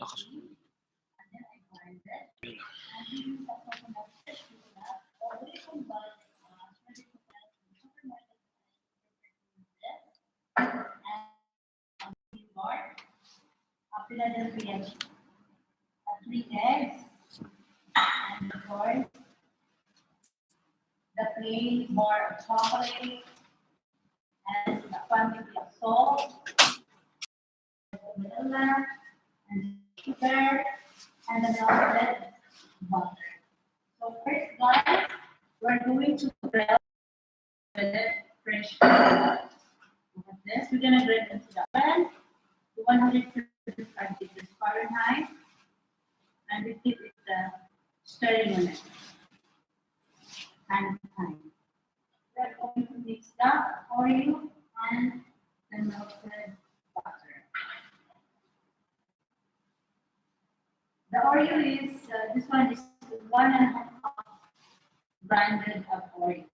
And then I grind it. And we use a coconut, fresh coconut, or we combine shredded coconut from the supermarket and yogurt, a Philadelphia, 3 eggs, and of course, the plain bar of chocolate, and a quantity of salt, vanilla, and sugar, and the melted butter. So first, guys, we're going to grill with fresh coconut. Look at this. We're gonna grill into the oven to 135 degrees Fahrenheit, and we keep it stirring on it time to time. We're going to mix the Oreo and the melted butter. The Oreo is this one is 1.5 cup branded of Oreo.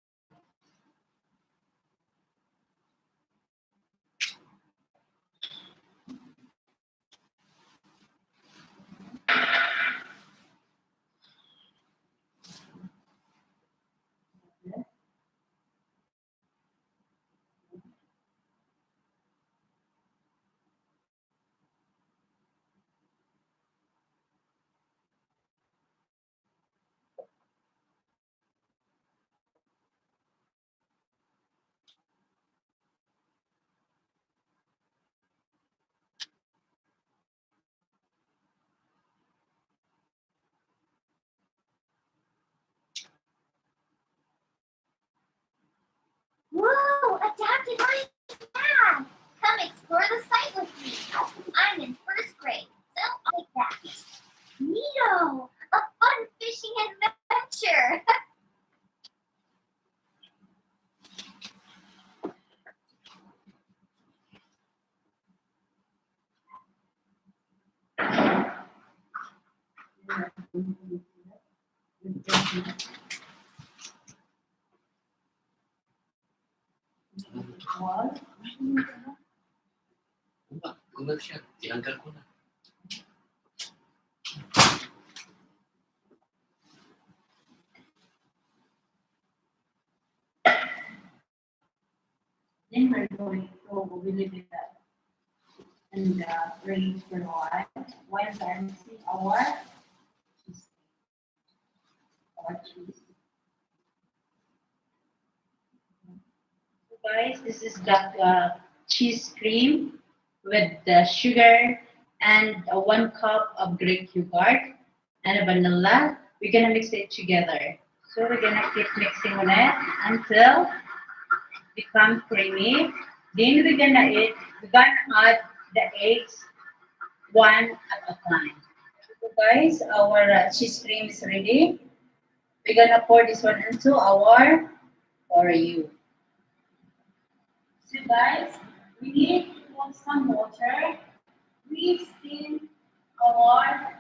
Whoa, adapted learning pad! Come explore the site with me. I'm in first grade, so I'll take that. Neato! A fun fishing adventure! Wall. Kulat siya. Tinanggal ko na. Then we're going to leave it in the range for a while we're mixing cheese. Our cheese. So guys, this is the cheese cream with the sugar and 1 cup of Greek yogurt and a vanilla. We're gonna mix it together. So we're gonna keep mixing on it until become creamy. Then we're gonna add the eggs one at a time. So guys, our cheese cream is ready. We're gonna pour this one into our Oreo. So guys, we need to put some water. We steam our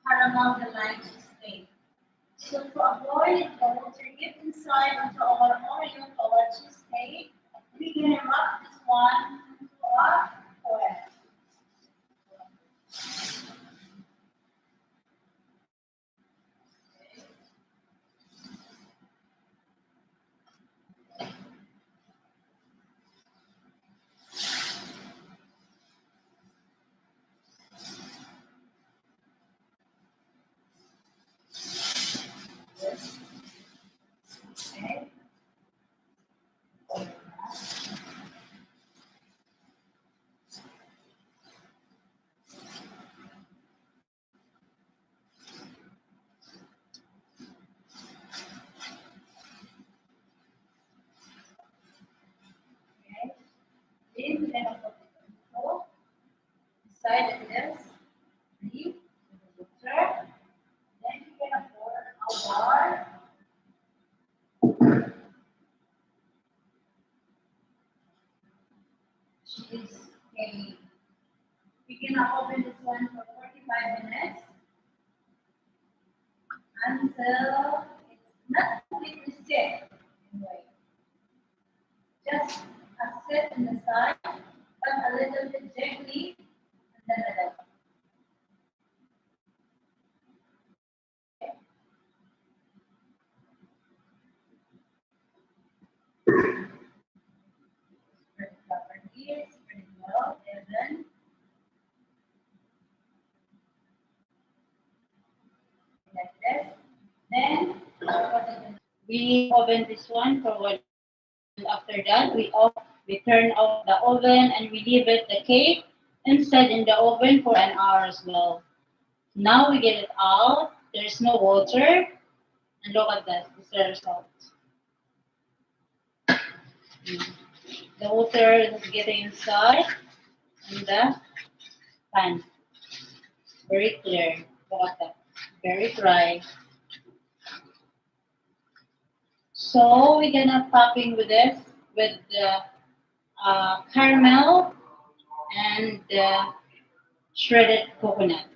caramelized cheese cake. So to avoid the water get inside into our Oreo, our cheesecake, we're gonna wrap this one into a foil. Okay. Okay. Then we're gonna put it on the floor. Inside of this, leave the water. Then we're gonna pour our cheesecake. We're gonna open this one for 45 minutes until it's not completely set. Anyway, just set in the side, but a little bit gently in the middle. We oven this one for 1. After that, we turn off the oven and we leave it the cake inside in the oven for an hour as well. Now we get it out. There's no water. And look at that. This is the result. The water is getting inside in the pan. Very clear. Look at that. Very dry. So we're gonna topping with this with the caramel and shredded coconut.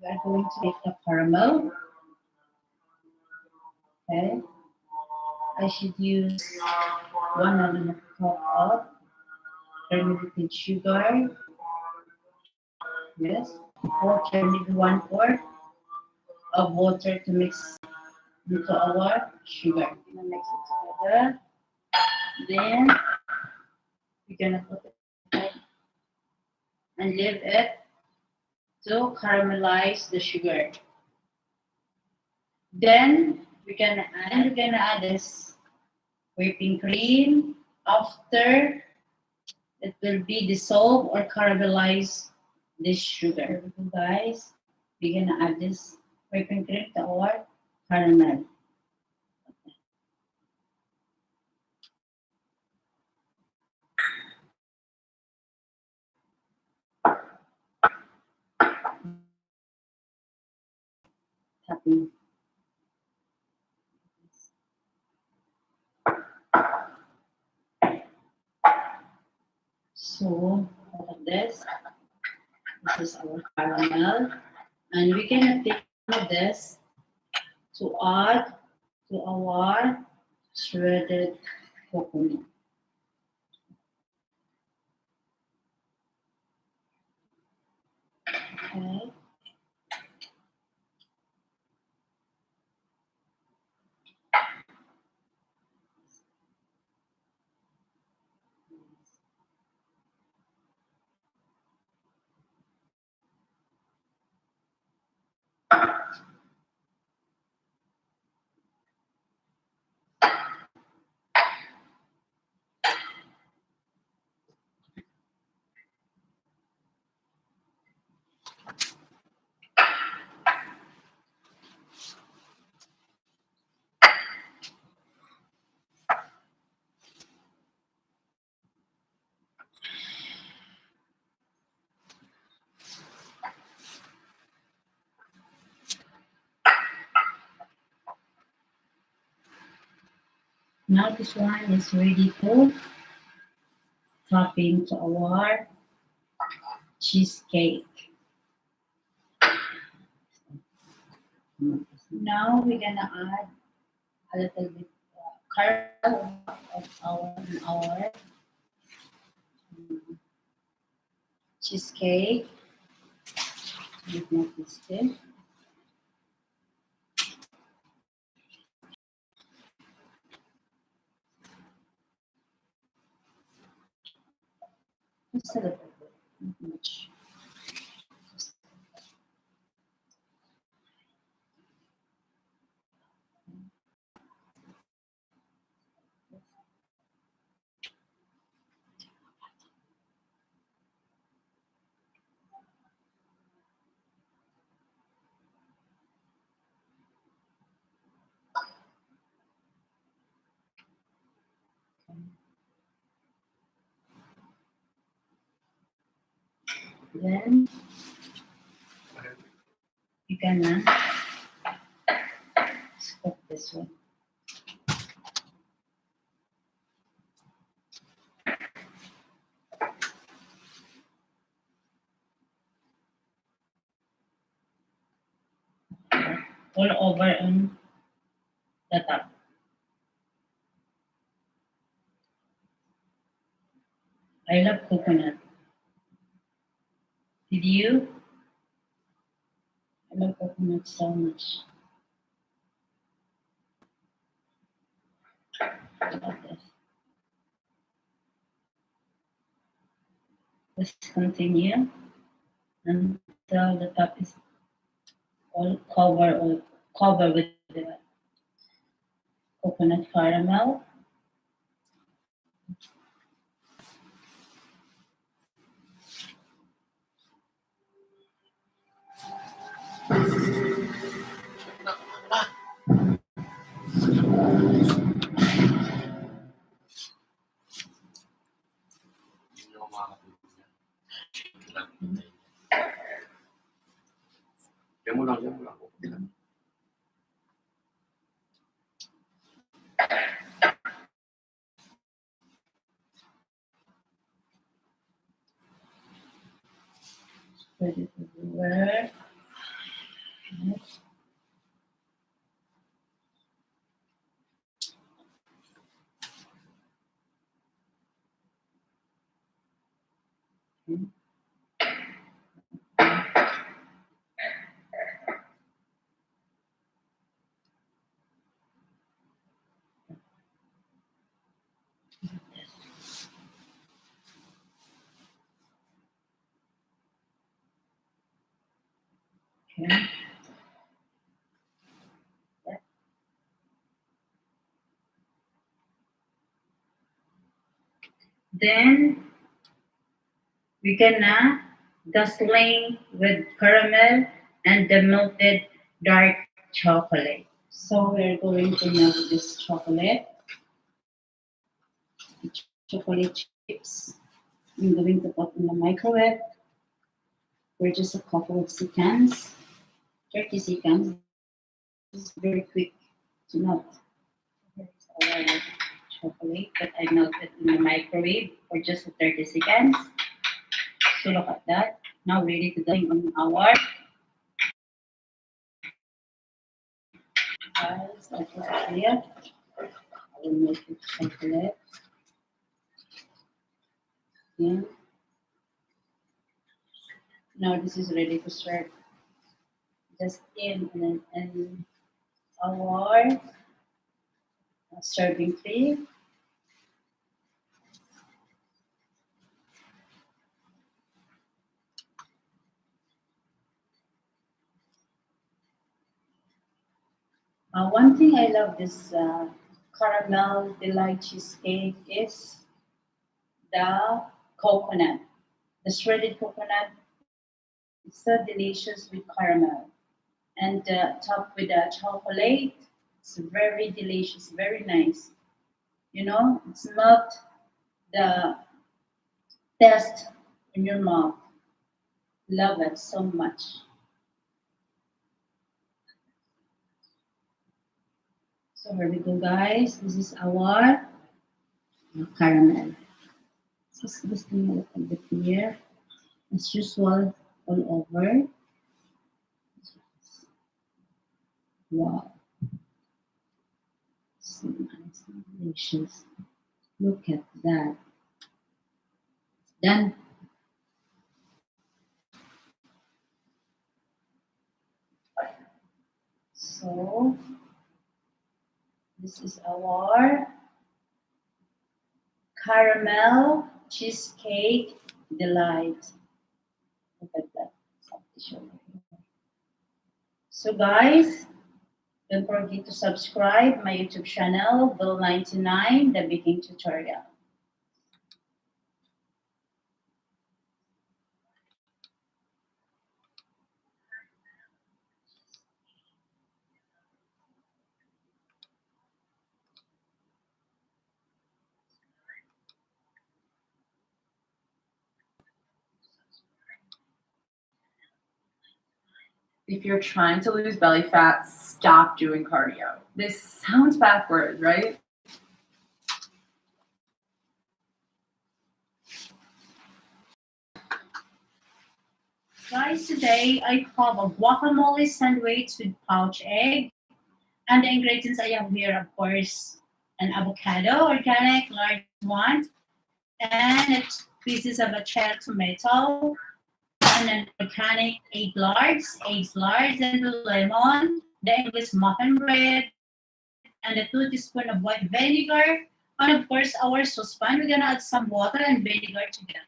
We're going to make the caramel. Okay. I should use 1.5 cup of fermented sugar. Yes. Water, maybe 1/4 of water to mix into our sugar. We're gonna mix it together. Then we're gonna put it and leave it to caramelize the sugar. Then we're gonna add this whipping cream after it will be dissolved or caramelize this sugar. Guys, we're gonna add this whipping cream to our caramel. Tapping. So look at this. This is our caramel. And we're gonna take some of this to add to our shredded coconut. Okay. Now this one is ready to topping to our cheesecake. Now we're gonna add a little bit caramel of our cheesecake. With my biscuit. Just a little bit, not much. Then you can scoop this one. All over on the top. I love coconut. Did you? I love coconut so much. Look at this. Let's continue until the top is all covered with the coconut caramel. Hindi ako makakatulog yan. Shake lang. Yan mo lang, yan mo lang. Okay lang. Spread it everywhere. Okay. Then we're gonna dustling with caramel and the melted dark chocolate. So we're going to melt this chocolate, chocolate chips. I'm going to put in the microwave for just a couple of seconds, 30 seconds. It's very quick to melt. Here's our chocolate that I melted in the microwave for just 30 seconds. So look at that. Now ready to go on our guys. I put it here. I will make it chocolate. Yeah. Now this is ready to serve. Just in our serving tray. One thing I love this caramel delight cheesecake is the coconut, the shredded coconut. It's so delicious with caramel and topped with chocolate. It's very delicious, very nice. You know, it's not the taste in your mouth. Love it so much. So here we go, guys. This is our caramel. Just twisting a little bit here, as usual, all over. Wow, so nice and delicious. Look at that. Done. So this is our caramel cheesecake delight. Look at that. So guys, don't forget to subscribe my YouTube channel, Bill99, the baking tutorial. If you're trying to lose belly fat, stop doing cardio. This sounds backwards, right? Guys, today I have a guacamole sandwich with pouch egg. And the ingredients I have here, of course, an avocado, organic, large one, and pieces of a cherry tomato, and an organic eggs large, and the lemon, the English muffin bread, and a 2 teaspoons of white vinegar, and of course our saucepan. We're gonna add some water and vinegar together.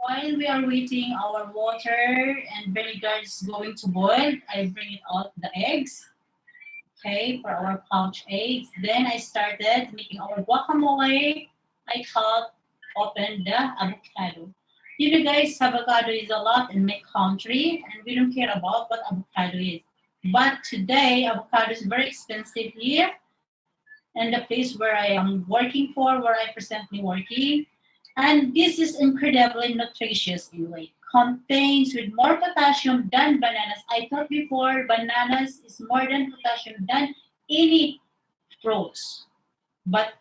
While we are waiting, our water and vinegar is going to boil. I bring it out the eggs. Okay, for our pouch eggs. Then I started making our guacamole. I cut open the avocado. You know, guys, avocado is a lot in my country, and we don't care about what avocado is. But today, avocado is very expensive here, and the place where I am working for, where I presently working. And this is incredibly nutritious anyway. Contains with more potassium than bananas. I thought before bananas is more than potassium than any fruits. But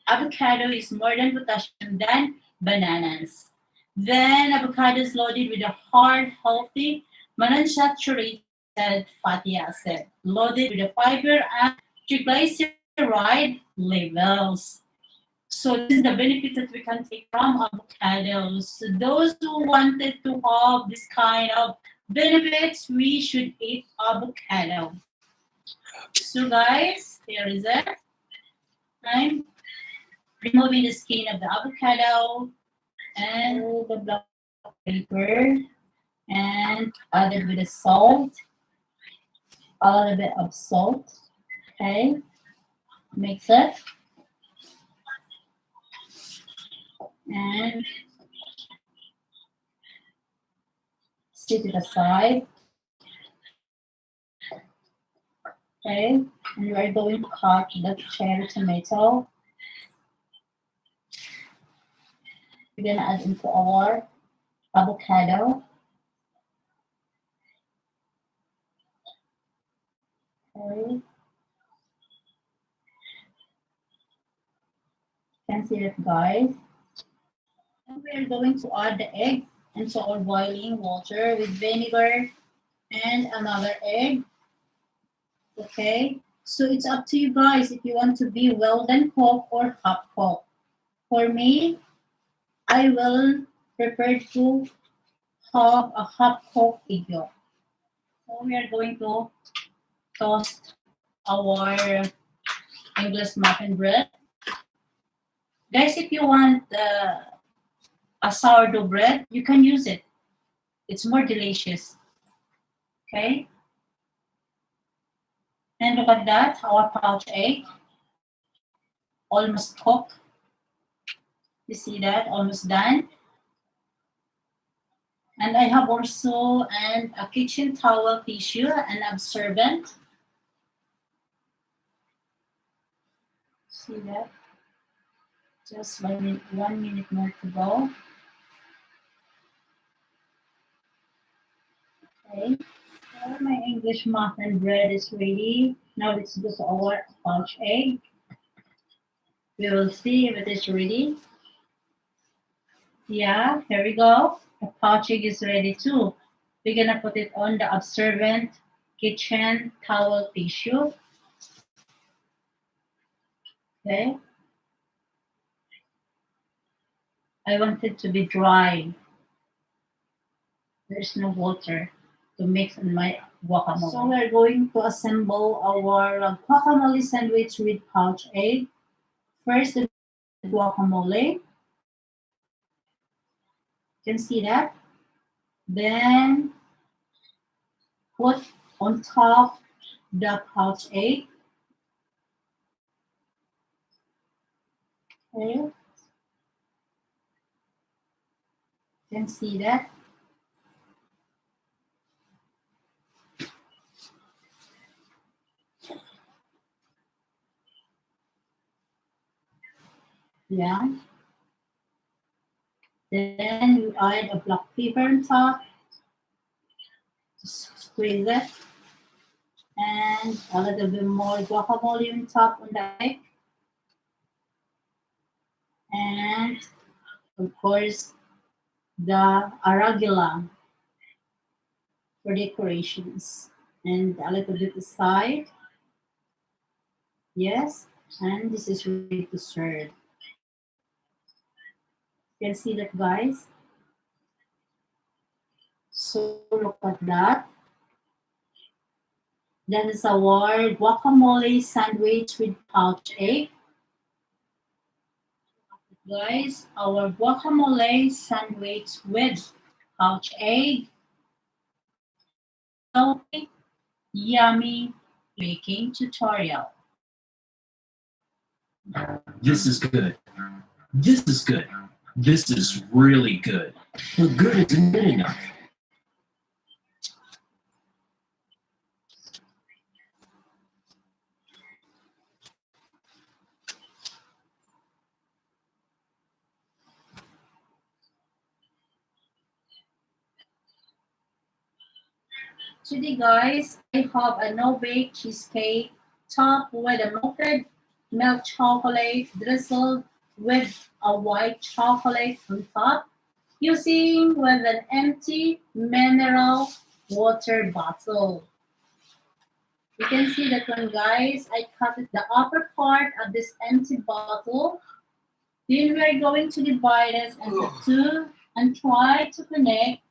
avocado is more than potassium than bananas. Then avocado is loaded with a hard, healthy, monounsaturated fatty acid, loaded with a fiber and triglyceride levels. So this is the benefit that we can take from avocados. So those who wanted to have this kind of benefits, we should eat avocado. So guys, here is it. I'm removing the skin of the avocado and the black paper and added with the salt, a little bit of salt. Okay, mix it and stick it aside. Okay, and we are going to cut the cherry tomato. We're gonna add into our avocado. Okay, can see it, guys. And we are going to add the egg into our boiling water with vinegar and another egg. Okay, so it's up to you guys if you want to be well done cook or half cook. For me, I will prefer to have a half cooked egg yolk. So we are going to toast our English muffin bread. Guys, if you want a sourdough bread, you can use it. It's more delicious. Okay. And look at that, our pouch egg almost cooked. You see that, almost done. And I have also a kitchen towel tissue, an absorbent. See that? Just 1 minute more to go. Okay, so my English muffin bread is ready. Now let's do our pouch egg. We will see if it is ready. Yeah, here we go. The pouch egg is ready too. We're gonna put it on the absorbent kitchen towel tissue. Okay. I want it to be dry. There's no water to mix in my guacamole. So we're going to assemble our guacamole sandwich with pouch egg. First, the guacamole. You can see that. Then put on top the pouch egg. Okay. You can see that. Yeah. Then you add a black pepper on top. Just squeeze it. And a little bit more guacamole on top on the egg. And of course, the arugula for decorations. And a little bit aside. Yes. And this is ready to serve. You can see that, guys. So look at that. That is our guacamole sandwich with pouch egg. Guys, our guacamole sandwich with pouch egg. Healthy, yummy, baking tutorial. This is good. This is good. This is really good. But good isn't good enough. Today, guys, I have a no-bake cheesecake topped with a melted milk chocolate drizzled with a white chocolate on top, using with an empty mineral water bottle. You can see that one, guys. I cut the upper part of this empty bottle. Then we are going to divide it into two and try to connect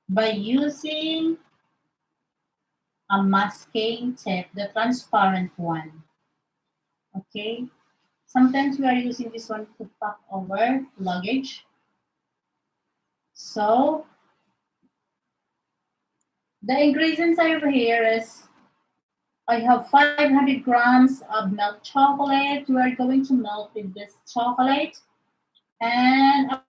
by using a masking tape, the transparent one. Okay. Sometimes we are using this one to pack our luggage. So the ingredients I have here is I have 500 grams of milk chocolate. We are going to melt with this chocolate. And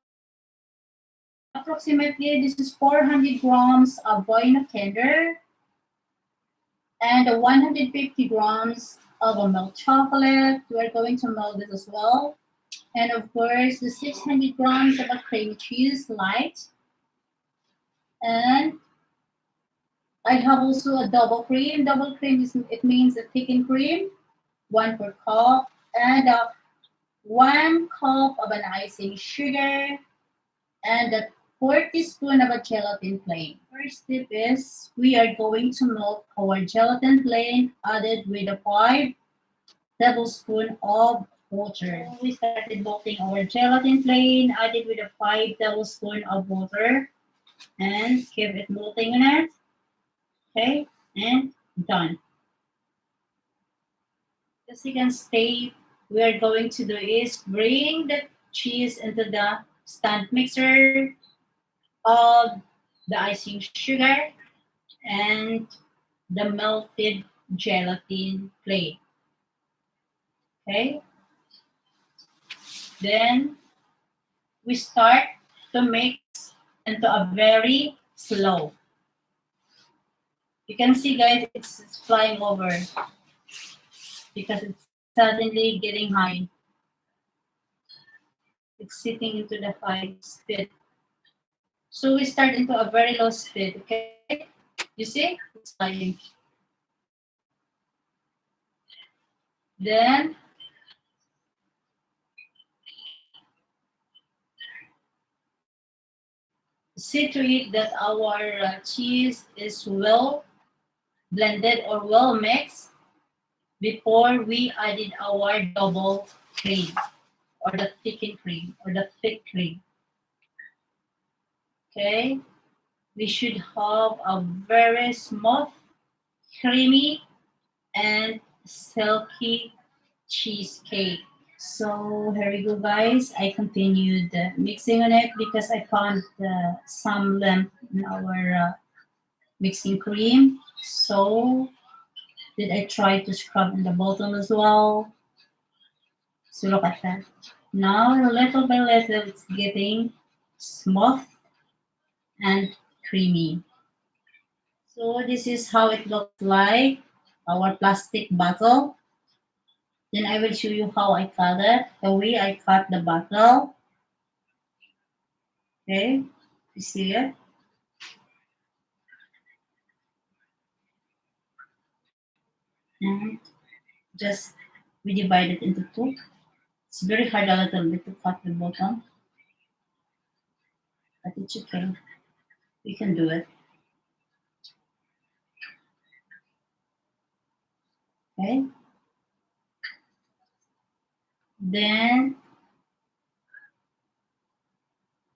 approximately this is 400 grams of Bueno tender and 150 grams of a milk chocolate. We are going to melt this as well. And of course, the 600 grams of a cream cheese light. And I have also a double cream. Double cream is, it means a thickened cream, 1/4 cup, and 1 cup of an icing sugar, and a 4 teaspoons of a gelatin plain. First step is we are going to melt our gelatin plain added with a 5 tablespoons of water. So we started melting our gelatin plain added with a 5 tablespoons of water and keep it melting in it. Okay, and done. The second step we are going to do is bring the cheese into the stand mixer of the icing sugar and the melted gelatin plain. Okay, then we start to mix into a very slow. You can see, guys, it's flying over because it's suddenly getting high. It's sitting into the high speed. So we start into a very low speed, okay? You see? It's flying. Then see to it that our cheese is well blended or well mixed before we added our double cream or the thickened cream or the thick cream. Okay, we should have a very smooth, creamy, and silky cheesecake. So here we go, guys. I continued mixing on it because I found some length in our mixing cream. So did I try to scrub in the bottom as well? So look at that. Now little by little it's getting smooth and creamy. So this is how it looks like, our plastic bottle. Then I will show you how I cut it, the way I cut the bottle. Okay, you see it? And just we divide it into two. It's very hard a little bit to cut the bottom, but it's okay. We can do it. Okay. Then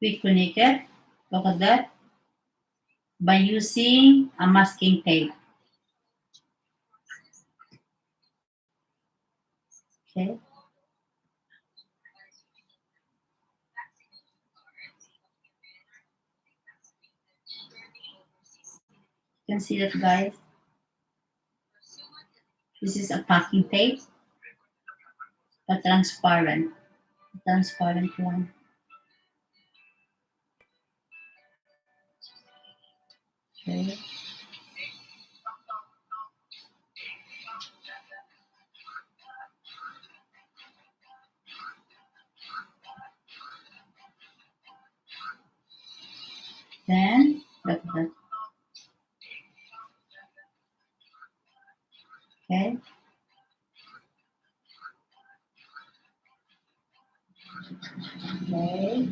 we connect it. Look at that. By using a masking tape. Okay. You can see that, guys. This is a packing tape, a transparent one. Okay. Then look at that. Okay. Okay.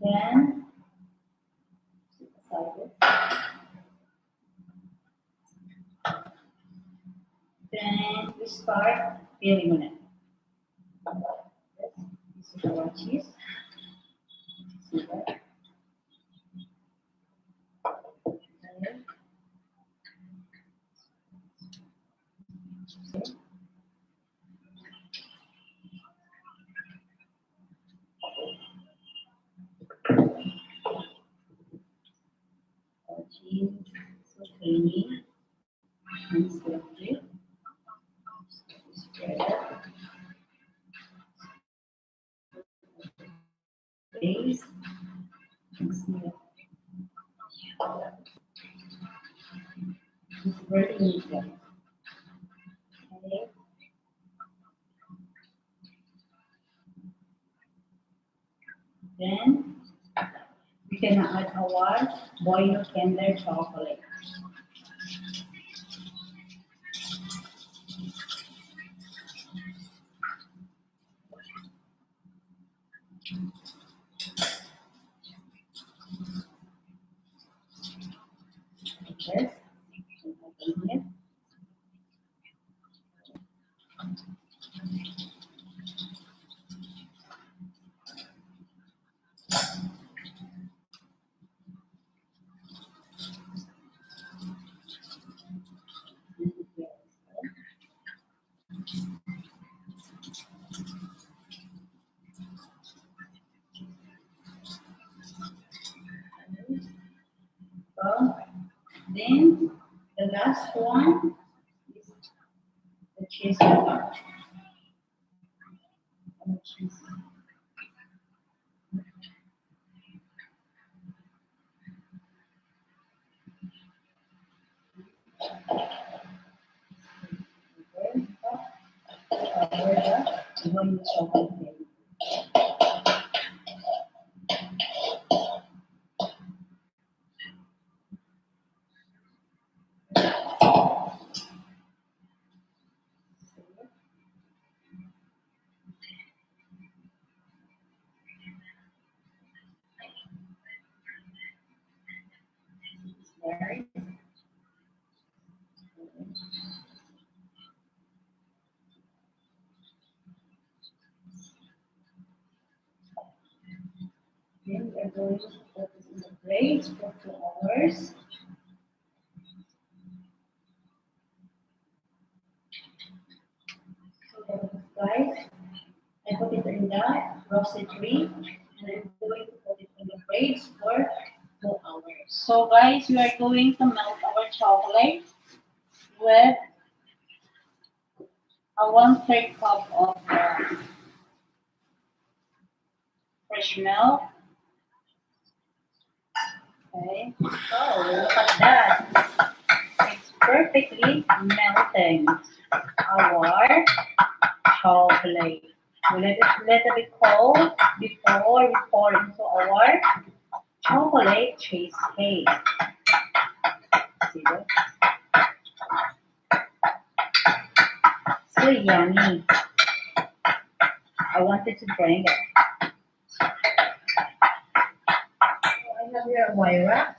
Then beside it. Then we start filling on it. This is our cheese. See that? Okay. Our cheese so creamy and silky. Spread it. Base. And see it. It's very neat. Okay. Then we can add our boiled Kinder chocolate. Yes. Open it. So, then the last one is the cheese part. And cheese. Okay. Cover the boiled chocolate cake. There. Then we are going to put this in the fridge for 2 hours. So there it is, guys. I put it in the roasted tree and I'm going to put it in the fridge for 2 hours. So guys, we are going to melt our chocolate with a 1/3 cup of fresh milk. Okay, so look at that. It's perfectly melting our chocolate. We let it little bit cold before we pour into our chocolate cheesecake. See that? So yummy. I wanted to drink it. I have here a Wyrax.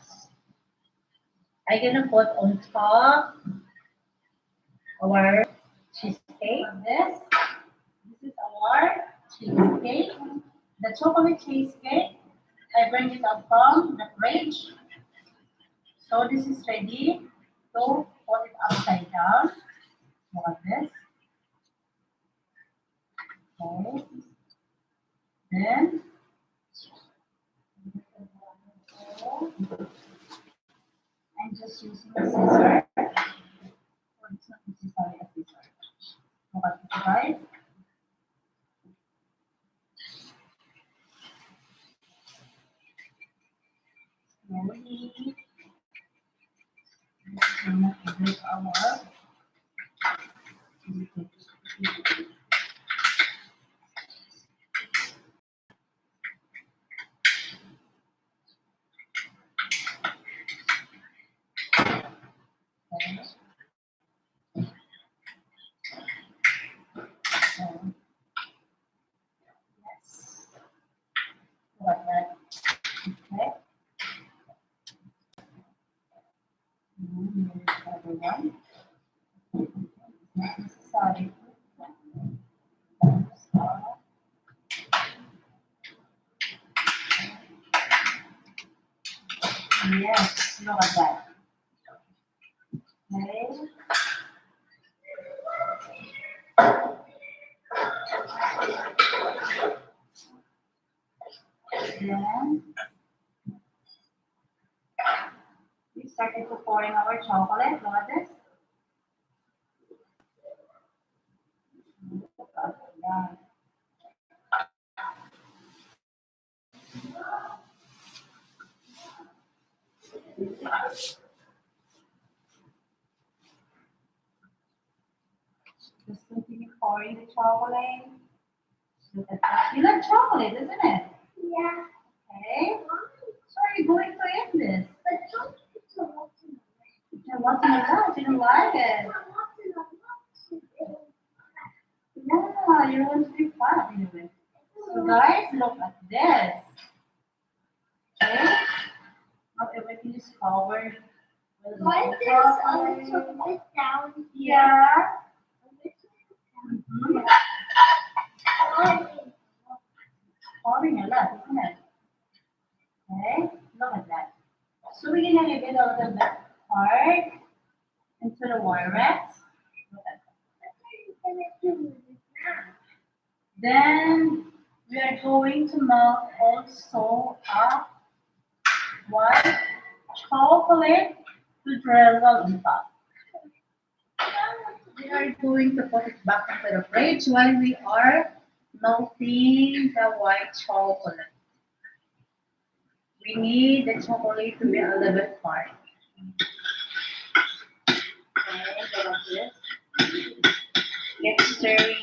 I'm gonna put on top our cheesecake. This is our cheesecake. The chocolate cheesecake. I bring it up from the fridge. So this is ready to put it upside down. Look at this. Okay. Then I'm just using a scissor right? Slowly. Break our yes. Like that. Okay. Everyone. Not necessary. Yes, look at that. Okay. Then we started to pouring our chocolate. Look at this. Yeah. Just continue pouring the chocolate. Look at that. You love chocolate, isn't it? Yeah. Okay. So are you going to eat this? But don't put the watermelon. And what's in that? You don't like it. Yeah, you're going to be fat anyway. So guys, look at this. Okay. Not everything is covered. with Why the there's a chocolate. little bit down here? Yeah. Oh, Pouring a lot, isn't it? Okay, look at that. So we're gonna leave it a little bit hard into the wire racks. Look at that. Then we are going to melt also a white chocolate to drizzle on top. We are going to put it back into the fridge while we are melting the white chocolate. We need the chocolate to be a little bit hard. Okay, go like this. Get stirring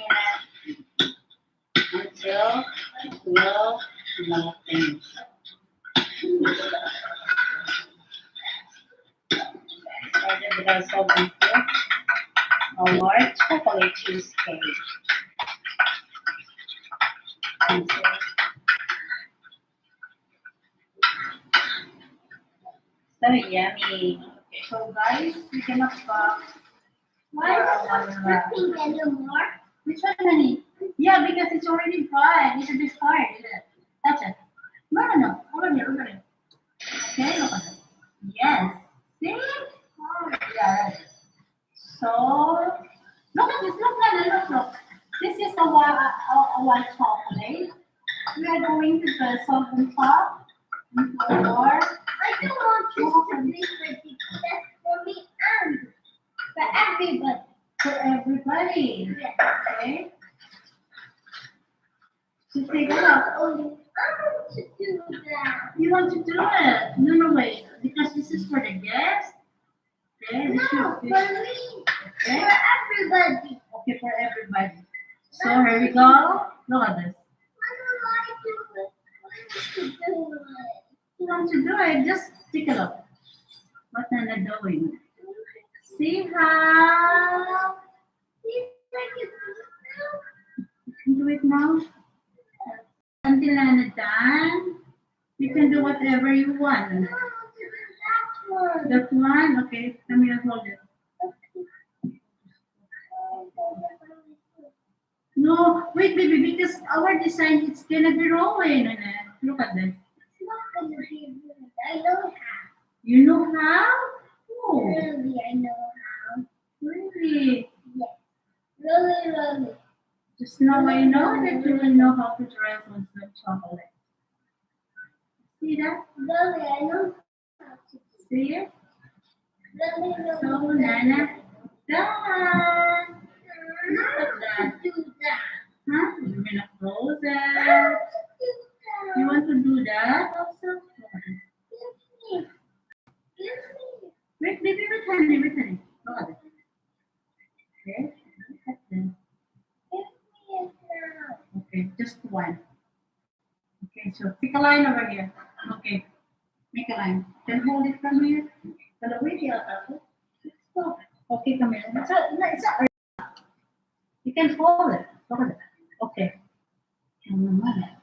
it until it will melting. Started with our salt and pepper. Our chocolate cheesecake. So yummy. So guys, we cannot stop. why is it not dripping anymore? Which one, honey? Yeah, because it's already dry. It's a bit hard, isn't it? That's it. No. Over here, over here. Okay, look at it. Yes. See? Oh, yeah, right. So, look at this. Look. This is a white chocolate. We are going to drizzle on top into our I don't want this to be just for me and for everybody. for everybody. Yes. Okay? So take it out. Only I want to do that. You want to do it? No, wait. Because this is for the guests. Okay, this No, should for be me. okay. For everybody. Okay for everybody. So here we go. Look at this. I don't like to do it. I want to do it. You want to do it? Just take a look. What Nana doing? See how Please make it now. you can do it now. Until Nana done, you can do whatever you want. I want to do that one. That one, okay. Come here, hold it. No, wait, baby, because our design it's gonna be rolling, Nana. Look at this. It's not going to be good. I know how. You know how? Oh, Really, I know how. really? Yes. Really. Just now I know that you will know how to drive on some chocolate. See that? Really, I know how to do See it? Really. So, Nana, done. Look at that. Do that. Huh? You're gonna close it. You want to do that also? Wait, baby, wait, honey, wait, honey. Look at it. Okay, look at this. Okay, just one. Okay, so pick a line over here. Okay, make a line. Then hold it from here. Pero wait, let's go. Okay, come here. You can hold it. Look at it. Okay. Ano naman?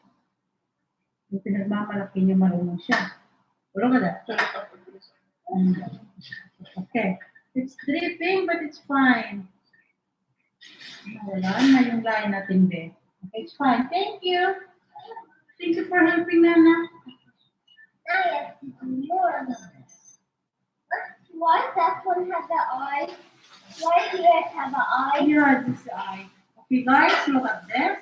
Yung pinagmamalaki niya marunong siya. Look at that. Okay. It's dripping, but it's fine. Wala na yung line natin, be. Okay, it's fine. Thank you. Thank you for helping, Nana. Now you have to do more of this. Why does that one have the eye? Why do you have an eye? Yeah, this eye. Okay, guys, look at this.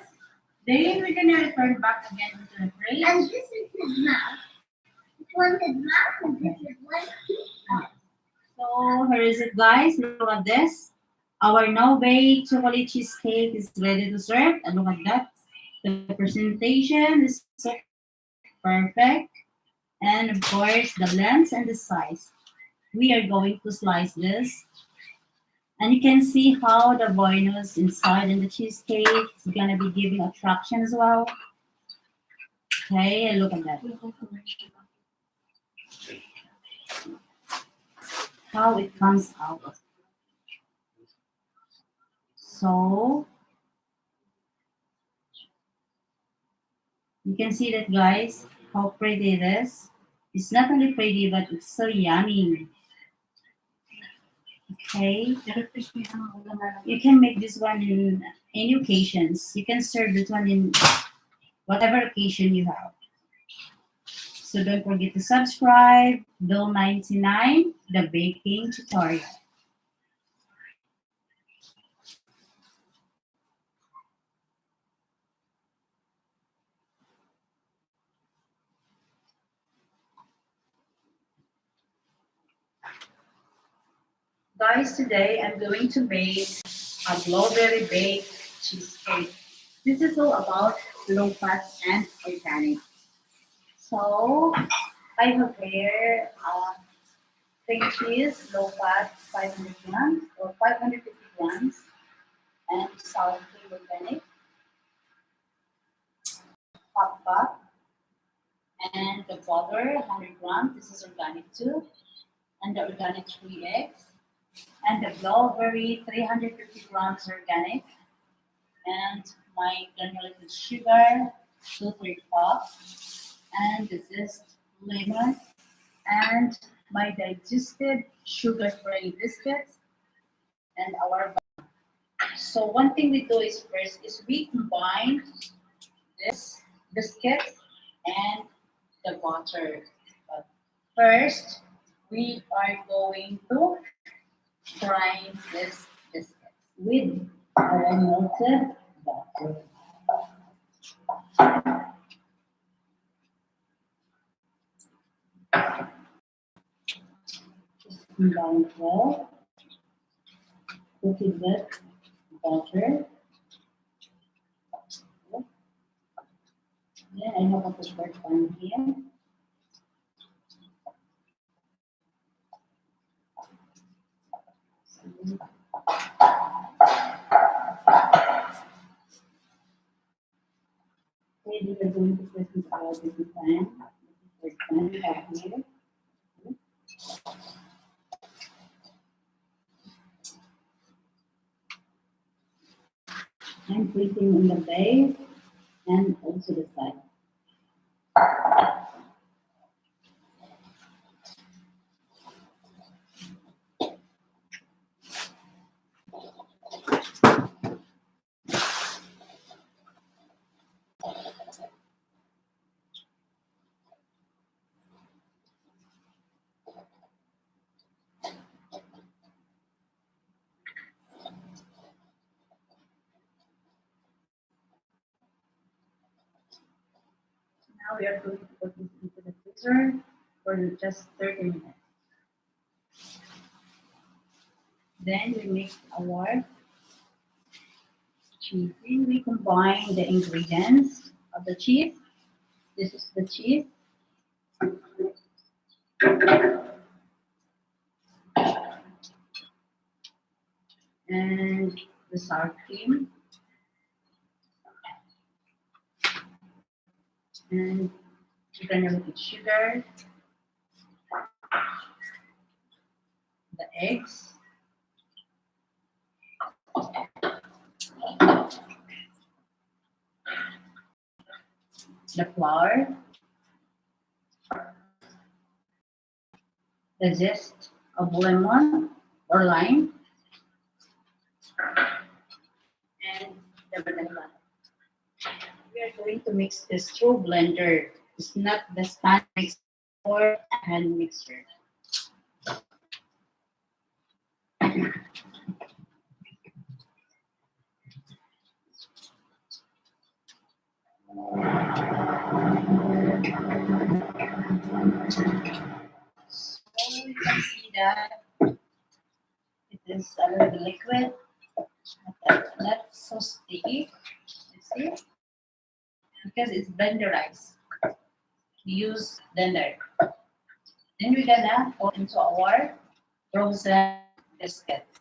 Then we're gonna return back again into the crate. And this is his mouth. This one's his mouth, and this is one his mouth. So here is it, guys. Look at this. Our no-bake chocolate cheesecake is ready to serve. And look at that. The presentation is so perfect. And of course, the length and the size. We are going to slice this. And you can see how the bonus inside in the cheesecake is gonna be giving attraction as well. Okay, look at that. How it comes out. So you can see that, guys, how pretty it is. It's not only pretty, but it's so yummy. Okay, you can make this one in any occasions. You can serve this one in whatever occasion you have. So don't forget to subscribe. Bill 99, the baking tutorial. Guys, today I'm going to make a blueberry baked cheesecake. This is all about low fat and organic. So I have here cream cheese, low fat, 500 grams or 550 grams, and sour cream organic, half cup, and the butter, 100 grams. This is organic too, and the organic 3 eggs. And the blueberry, 350 grams organic, and my granulated sugar, 2/3 cup, and this is lemon, and my digested sugar-free biscuits, and our butter. So one thing we do is first is we combine this biscuit and the butter. But first, we are going to frying this biscuit with our melted butter. Just combine it well. Cook it with butter. Then I have a push pan here. Maybe we're going to put this out of the pan. This pan we have here. I'm placing in the base and also the side. Now we are going to put this into the freezer for just 30 minutes. Then we make our cheese. Then we combine the ingredients of the cheese. This is the cheese. And the sour cream. And we're gonna put sugar, the eggs, the flour, the zest of lemon or lime, and the vanilla. We are going to mix this through blender. It's not the stand mixer or hand mixer. So you can see that it is a little liquid, not so sticky. You see? Because it's blenderized. We use blender. Then we're gonna go into our frozen biscuits.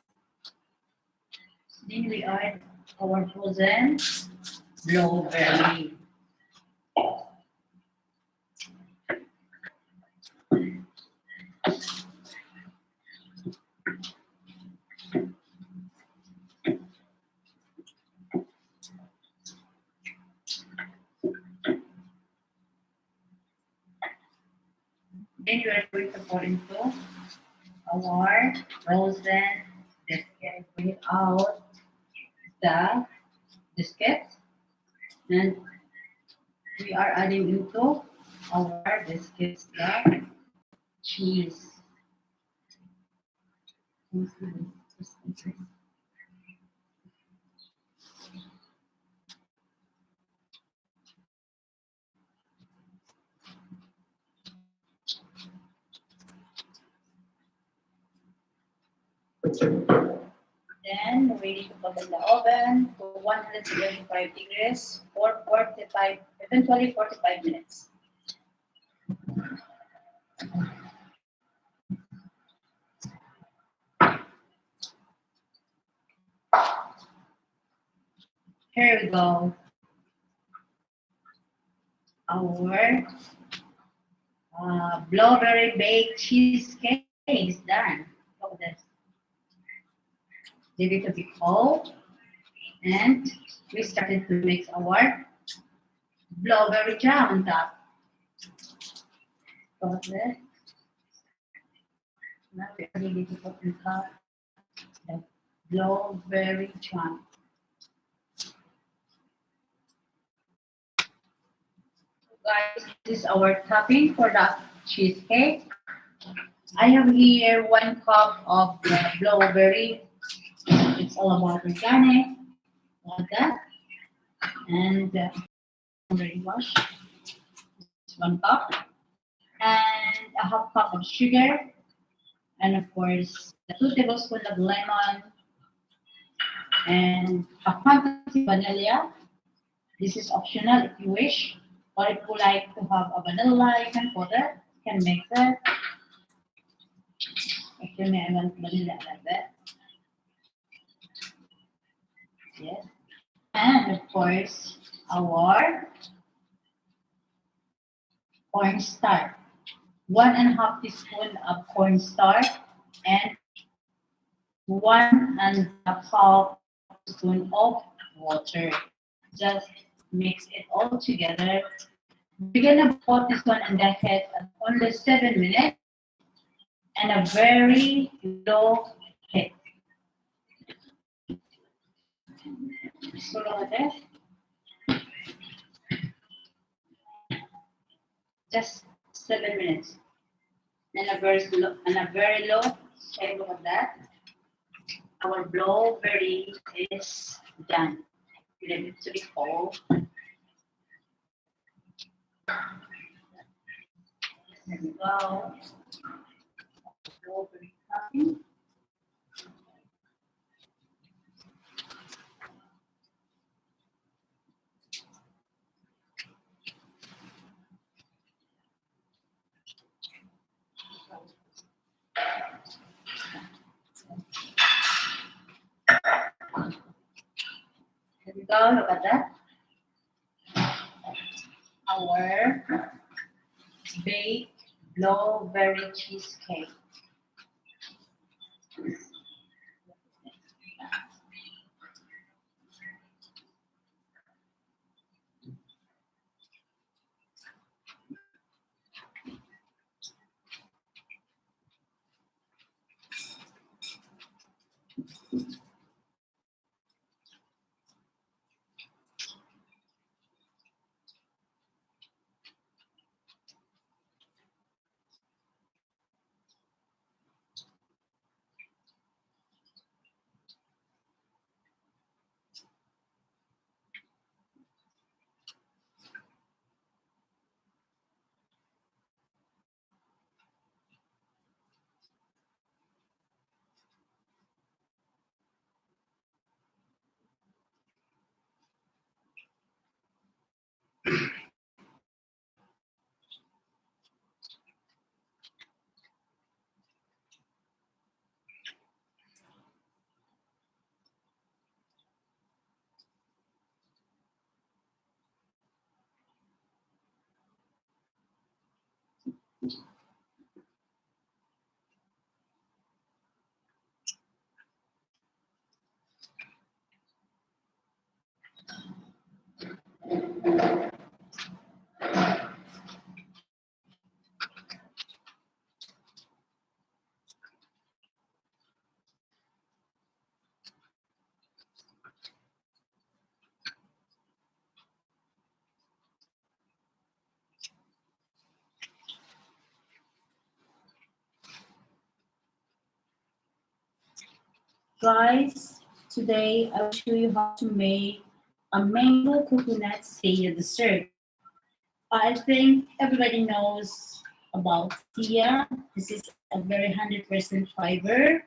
Then we add our frozen blueberry. Then we are going to pour into our frozen biscuit. Bring out the biscuits, and we are adding into our biscuits the cheese. Then we need to put in the oven to 175 degrees for 45, eventually 45 minutes. Here we go. Our blueberry baked cheesecake is done. Look at this. Leave it to be cold. And we started to mix our blueberry jam on top. Look at this. Now we are ready to put on top the blueberry jam. Guys, this is our topping for the cheesecake. I have here 1 cup of the blueberry. It's all about organic, like that. And already washed. It's 1 cup. And a half cup of sugar. And of course, 2 tablespoons of lemon. And a quantity of vanilla. This is optional if you wish. Or if you like to have a vanilla, you can put it. You can mix it. Actually, I want vanilla like that. Yes. And of course, our cornstarch. 1.5 teaspoon of cornstarch and 1.5 teaspoon of water. Just mix it all together. We're gonna put this one in the head at only 7 minutes and a very low heat. So look at this. Just 7 minutes. And a very low heat. Look at that. Our blueberry is done. Leave it to be cold. There we go. Blueberry topping. Go look at that. Our baked blueberry cheesecake. Guys, today I'll show you how to make a mango coconut saya dessert. I think everybody knows about Sia. This is a very 100% fiber.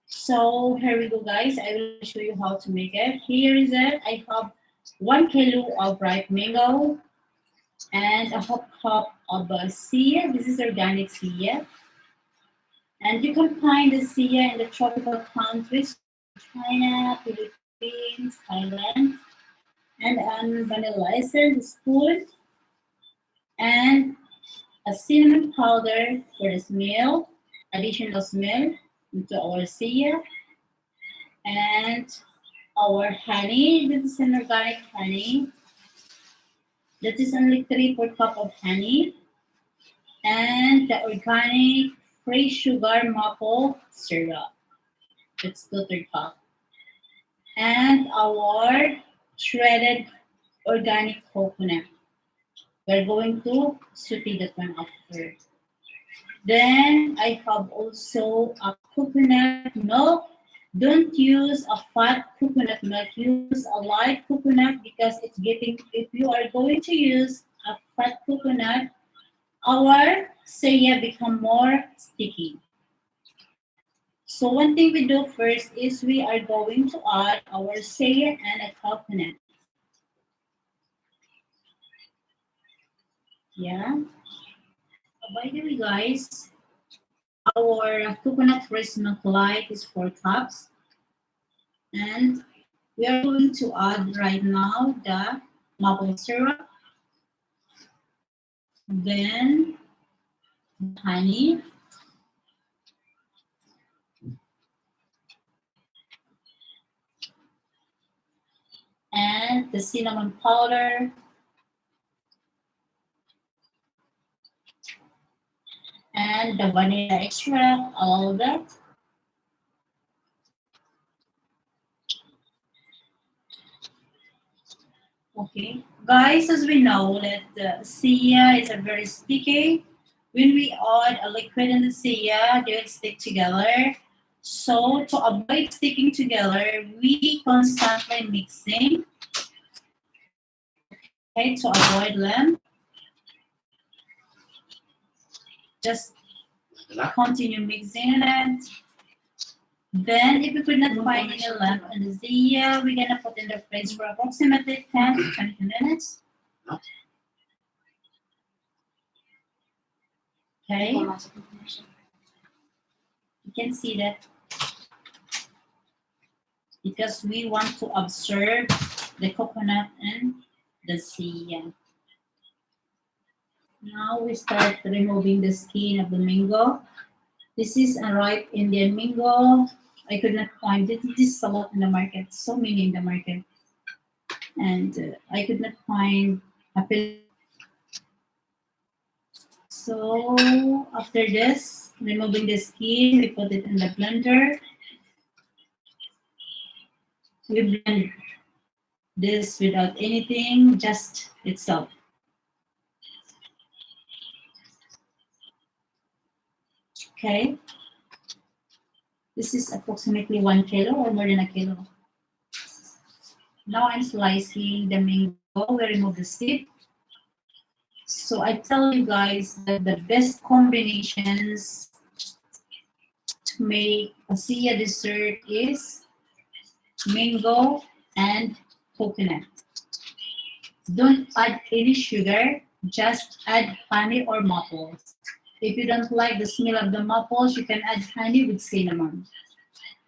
So here we go, guys. I will show you how to make it. Here is it. I have 1 kilo of ripe mango and a half cup of Sia. This is organic Sia. And you can find the Sia in the tropical countries, China, Philippines, Thailand, and vanilla essence, spoon, and a cinnamon powder for the smell, additional smell into our Sia, and our honey. This is an organic honey. That is only 3/4 cup of honey, and the organic free sugar maple syrup. That's 2/3 cup. And our shredded organic coconut. We're going to saute that one after. Then I have also a coconut milk. Don't use a fat coconut milk. Use a light coconut because it's getting, if you are going to use a fat coconut, our saya become more sticky. So one thing we do first is we are going to add our saya and a coconut. Yeah. By the way, guys, our coconut fresh milk light is 4 cups. And we are going to add right now the maple syrup, then honey, and the cinnamon powder, and the vanilla extract, all of that. Okay, guys, as we know that the sia is a very sticky. When we add a liquid in the sia, they will stick together. So to avoid sticking together, we constantly mixing. Okay, to avoid them, just continue mixing it. Then, if we could not find any lamp in the sia, we're gonna put in the fridge for approximately 10 to 20 minutes. Okay, you can see that because we want to observe the coconut and the sea. Now we start removing the skin of the mango. This is a ripe Indian mango. I could not find it. This is a lot in the market, so many in the market. And I could not find a pill. So after this, removing the skin, we put it in the blender. We blend this without anything, just itself. Okay. This is approximately 1 kilo or more than a kilo. Now I'm slicing the mango. We remove the seed. So I tell you guys that the best combinations to make a Sia dessert is mango and coconut. Don't add any sugar, just add honey or maples. If you don't like the smell of the maples, you can add honey with cinnamon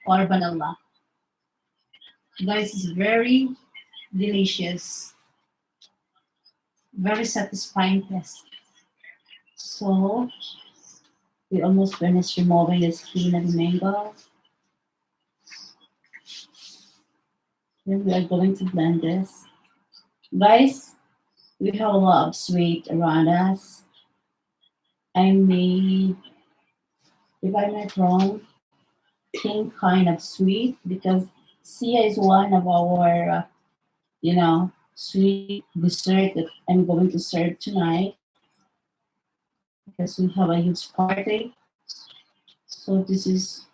or vanilla. Guys, it's very delicious, very satisfying taste. So we almost finished removing the skin of the mango. Then we are going to blend this. Guys, we have a lot of sweet around us. I made, if I'm not wrong, pink kind of sweet because Sia is one of our, sweet dessert that I'm going to serve tonight because we have a huge party. So this is,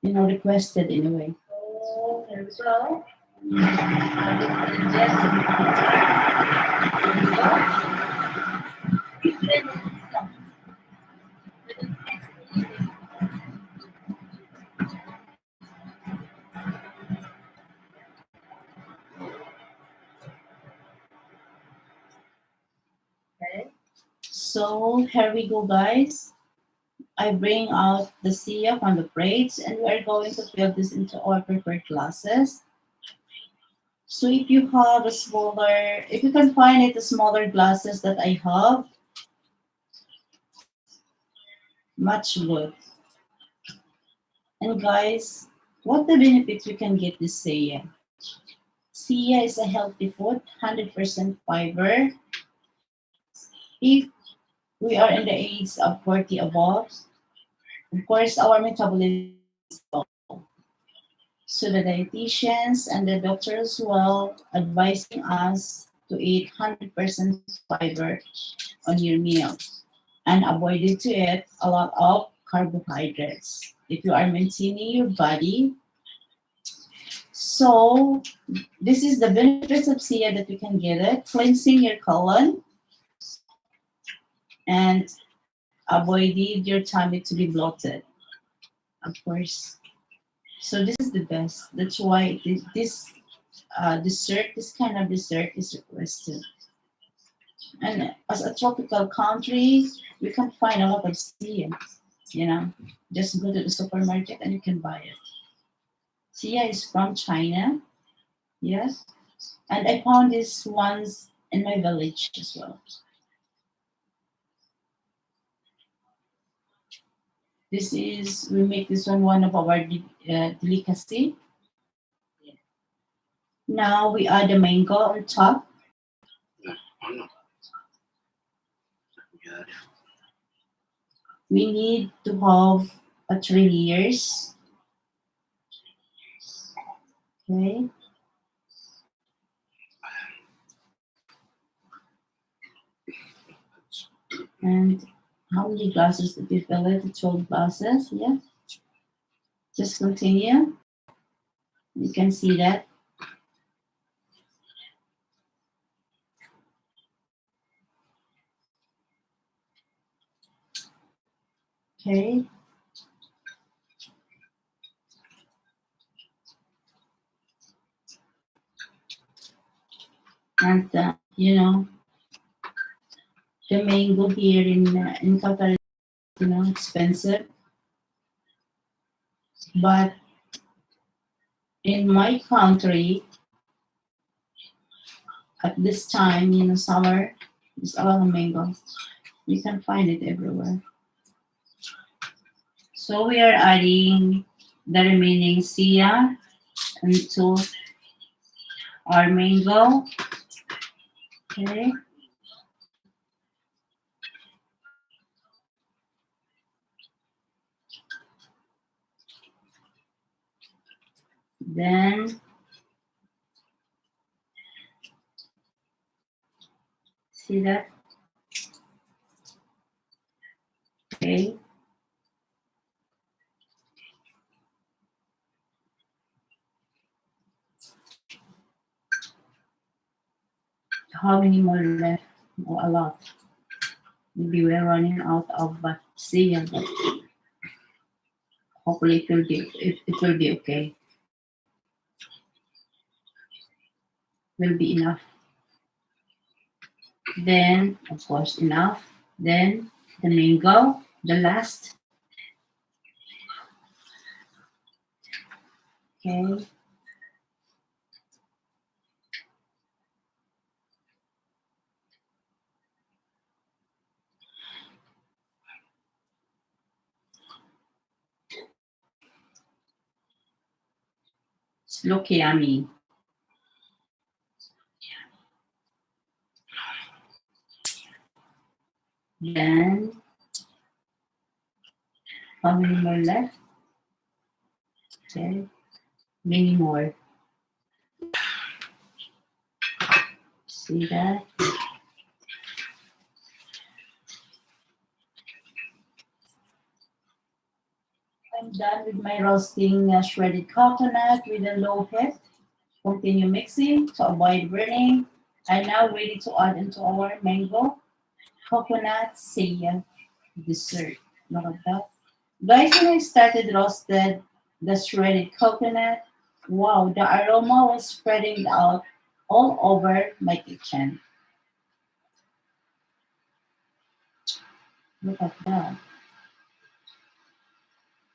requested in a way. So here we go. Okay. So here we go, guys. I bring out the Sia from the plates and we are going to fill this into our prepared glasses. So if you have if you can find it, the smaller glasses that I have, much good. And guys, what the benefits we can get this Sia? Sia is a healthy food, 100% fiber. If we are in the age of 40 above, of course, our metabolism is low. So the dietitians and the doctors as well advising us to eat 100% fiber on your meals and avoid to eat a lot of carbohydrates if you are maintaining your body. So this is the benefits of Sia that you can get it, cleansing your colon and avoiding your tummy to be bloated, of course. So this is the best. That's why this kind of dessert is requested. And as a tropical country, we can find a lot of Sia. Just go to the supermarket and you can buy it. Sia is from China, yes. And I found these ones in my village as well. We make this one of our delicacy. Now we add the mango on top. Ano? Yeah. We need to have 3 layers. Okay. And how many glasses did we fill it? 12 glasses, yeah. Just continue. You can see that. Okay. And the mango here in Qatar is expensive, but in my country at this time, summer, there's a lot of mangoes. You can find it everywhere. So we are adding the remaining sia into our mango. Okay. Then see that? Okay. How many more left? Oh, a lot. Maybe we're running out of sia, but hopefully it will be okay. Will be enough. Then, of course, enough. Then the mango, the last. Okay. It's look yummy. Then, how many more left? Okay. Many more. See that? I'm done with my roasting shredded coconut with a low heat. Continue mixing to avoid burning. I'm now ready to add into our mango coconut sia dessert. Look at that. Guys, when I started roasted the shredded coconut, wow, the aroma was spreading out all over my kitchen. Look at that.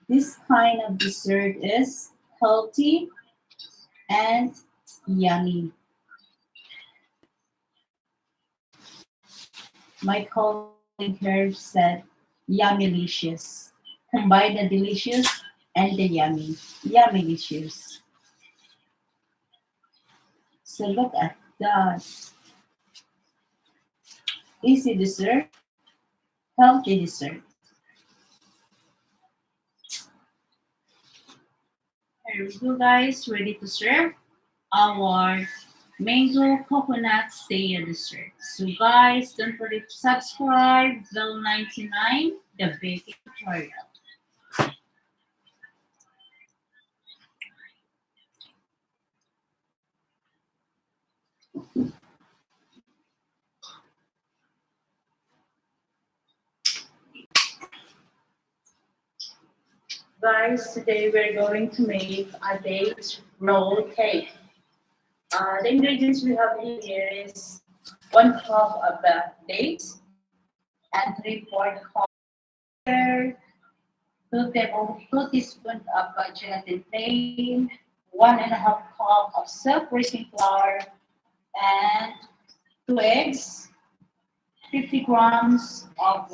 This kind of dessert is healthy and yummy. My colleague here said yummylicious. Combine the delicious and the yummy. Yummylicious. So look at that. Easy dessert, healthy dessert. Here we go, guys. Ready to serve our mango coconut sia dessert. So guys, don't forget to subscribe. Bell 99, the baking tutorial. Guys, today we're going to make a date roll cake. The ingredients we have here is 1 cup of dates and 3/4 cup butter, 2 teaspoons of gelatin plain, 1.5 cup of self-raising flour, and 2 eggs, 50 grams of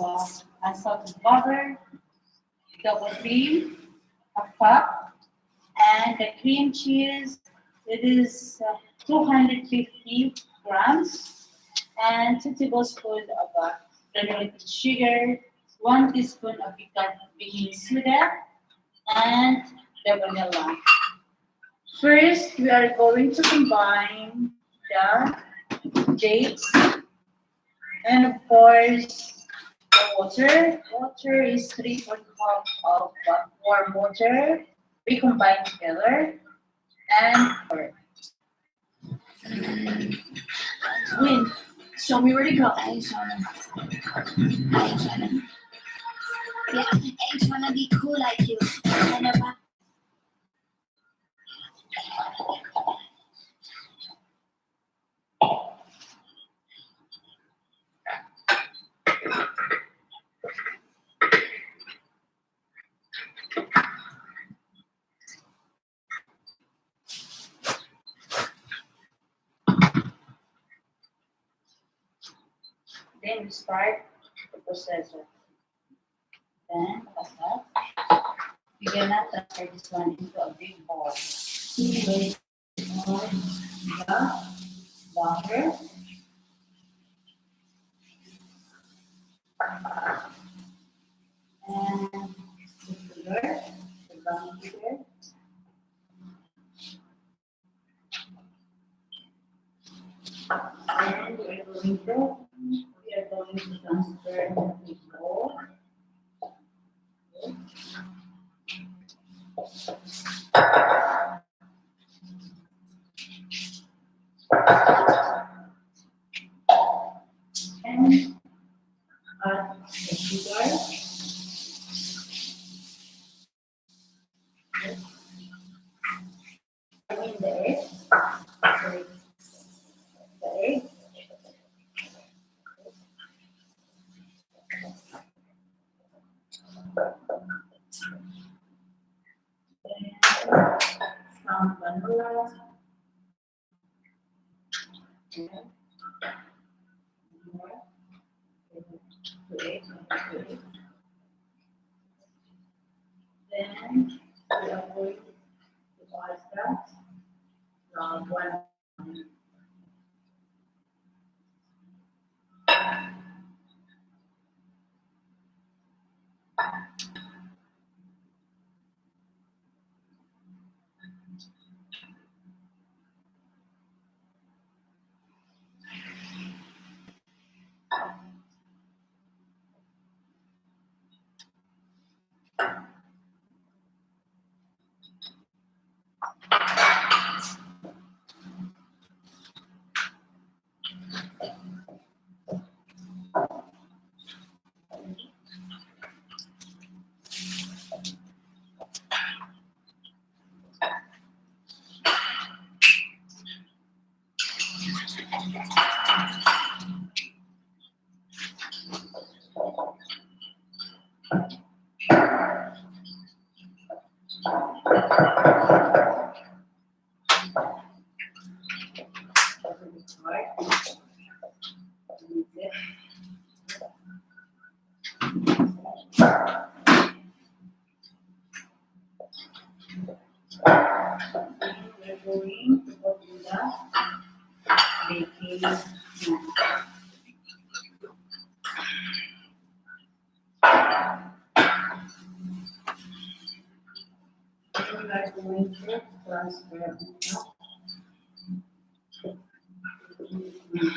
unsalted butter, double cream, a cup, and the cream cheese, it is 250 grams, and 2 tablespoons of granulated sugar, 1 teaspoon of baking soda, and the vanilla. First, we are going to combine the dates and, of course, the water. Water is 3/4 cup of warm water. We combine together and pour. Win. Show me where to go. I ain't trying to. Yeah, ain't tryna be cool like you. I never. Then we start the processor. Then, after we're gonna transfer this one into a big bowl. With all the butter. And the sugar, the brown sugar. And we are going to transfer the bowl. And add the sugar. In the egg. The egg. Some vanilla. Then we are going to add that one. We're going to put in the baking mat. Then we are going to transfer it. So this one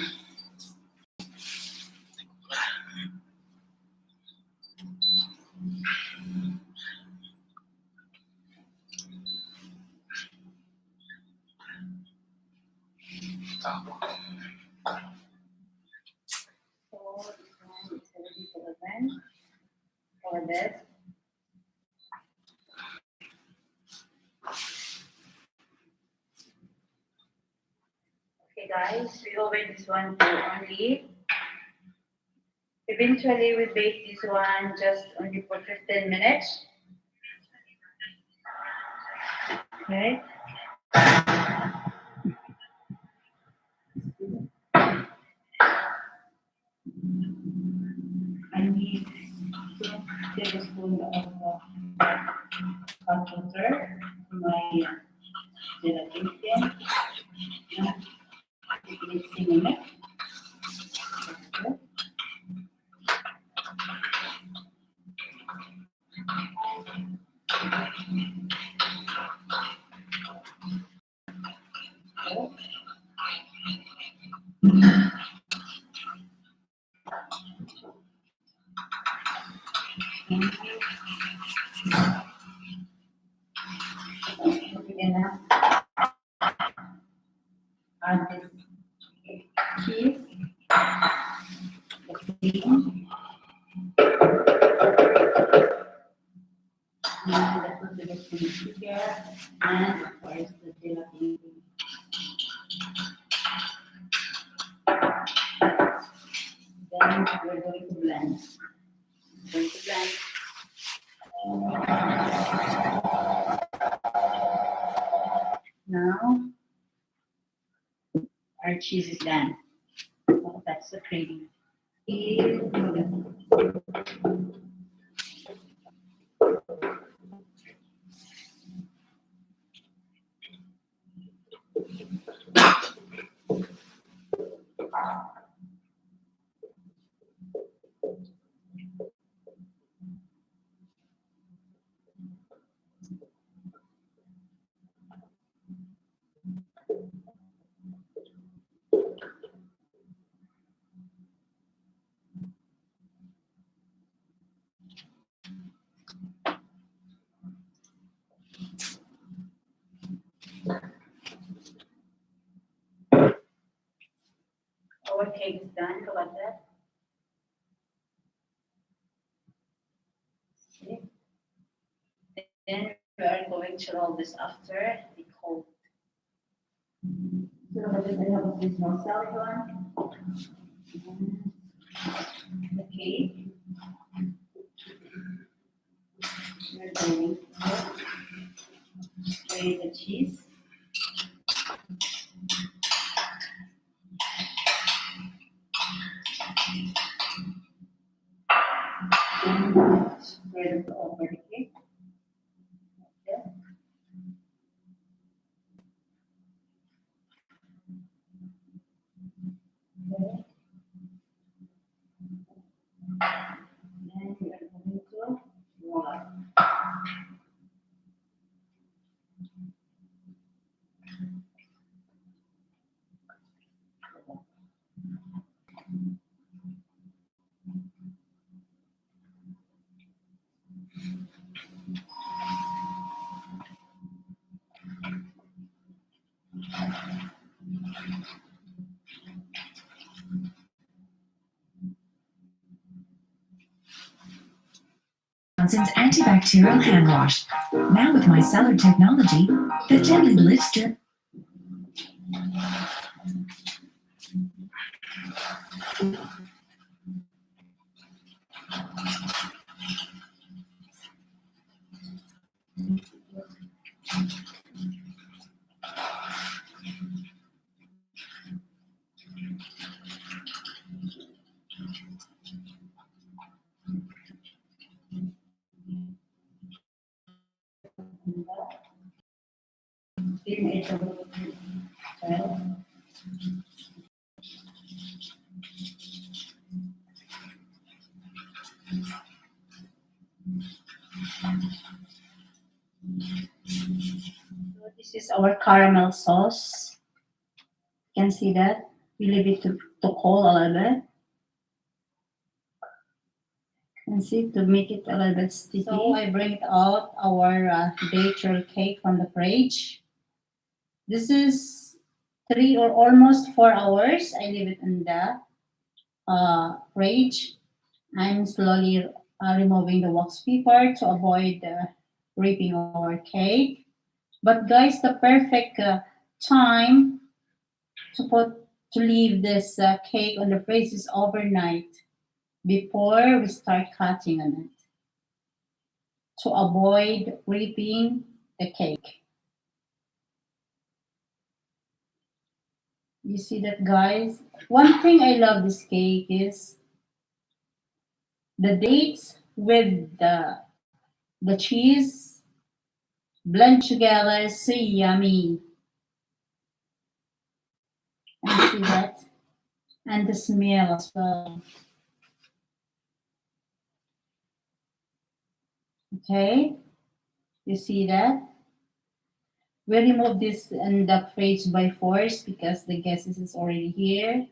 is ready for the oven for this. Okay guys, we open this one to only. Eventually we bake this one just only for 15 minutes. Okay. I need 2 tablespoons of hot water for my gelatin can. Mixing in it. Okay. We're gonna add this cheese, the cream, and the cultivation sugar, and of course the gelatin. Then we're going to blend. Going to blend. Now our cheese is done. Oh, that's the cream. Our cake is done. Look at that. Okay. Then we are going to roll this after the cold. So look at this. I have a this more silicone. The cake. We're going to spray the cheese. Spread it over the cake. Okay. Okay. Then we are going to roll up. Johnson's antibacterial hand wash. Now with micellar technology that gently lifts germs. So this is our caramel sauce. You can see that. We leave it to cool a little bit. And see, to make it a little bit sticky. So I bring out our natural cake from the fridge. This is 3 or almost 4 hours. I leave it in the fridge. I'm slowly removing the wax paper to avoid ripping our cake. But guys, the perfect time to leave this cake on the fridge is overnight before we start cutting on it to avoid ripping the cake. You see that, guys? One thing I love this cake is the dates with the cheese blend together, so yummy. And see that? And the smell as well. Okay, you see that? We remove this in the fridge by force because the guest is already here.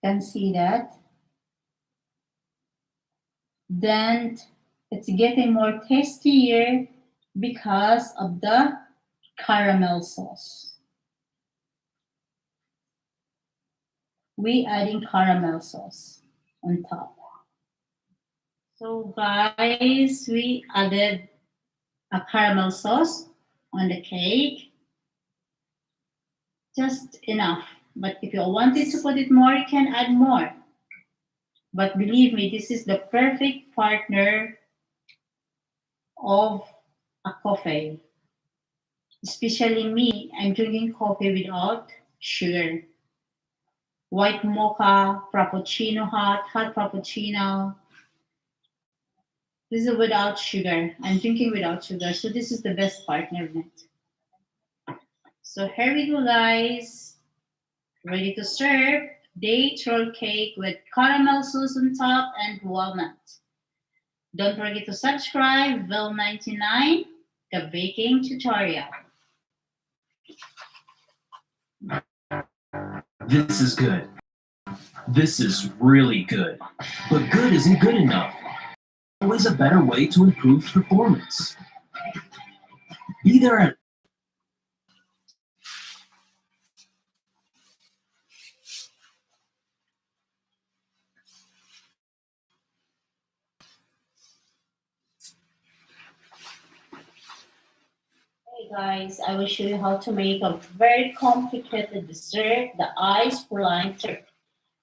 Can see that? Then it's getting more tastier because of the caramel sauce. We adding caramel sauce on top. So guys, we added a caramel sauce on the cake. Just enough. But if you wanted to put it more, you can add more. But believe me, this is the perfect partner of a coffee. Especially me, I'm drinking coffee without sugar. white mocha, frappuccino hot, hot frappuccino. This is without sugar. I'm drinking without sugar, so this is the best partner of it. So here we go, guys. Ready to serve. Date roll cake with caramel sauce on top and walnut. Don't forget to subscribe, Vel99, the baking tutorial. This is good. This is really good. But good isn't good enough. Always a better way to improve performance. Be there at Hey guys, I will show you how to make a very complicated dessert, the ice praline tart.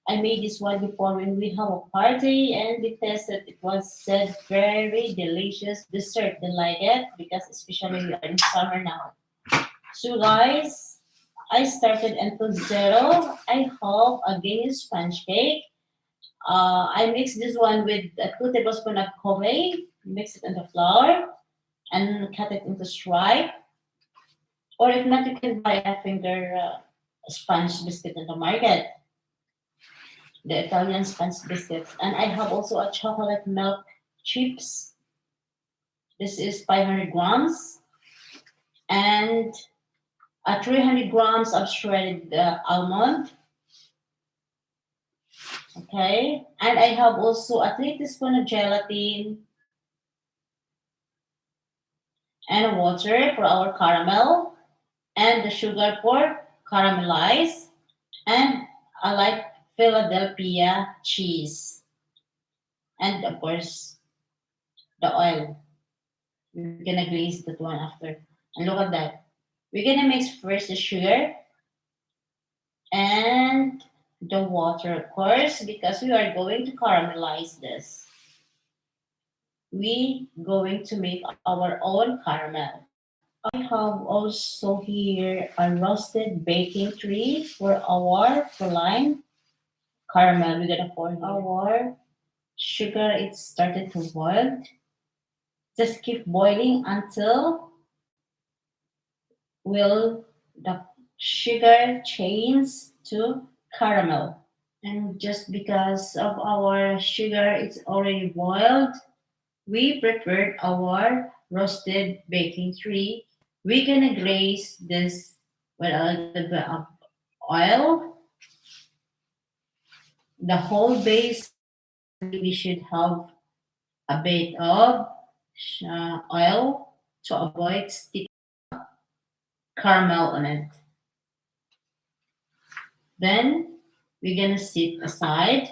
I made this one before when we have a party and we tested. It was said very delicious dessert. They like it because especially we are in summer now. So guys, I started until zero. I have a Guinness sponge cake. I mixed this one with 2 tablespoons of coffee, mix it into flour, and cut it into stripe. Or if not, you can buy a finger sponge biscuit in the market, the Italian sponge biscuits. And I have also a chocolate milk chips. This is 500 grams. And 300 grams of shredded almond. Okay. And I have also a 3 teaspoons of gelatin and water for our caramel, and the sugar for caramelize, and I like Philadelphia cheese, and of course the oil. We're gonna glaze that one after. And look at that. We're gonna mix first the sugar and the water, of course, because we are going to caramelize this. We going to make our own caramel. I have also here a roasted baking tray for our praline caramel. We're gonna pour our sugar. It started to boil. Just keep boiling until will the sugar change to caramel. And just because of our sugar it's already boiled, we prepared our roasted baking tray. We're gonna glaze this with a little bit of oil. The whole base we should have a bit of oil to avoid stick caramel on it. Then we're gonna sit aside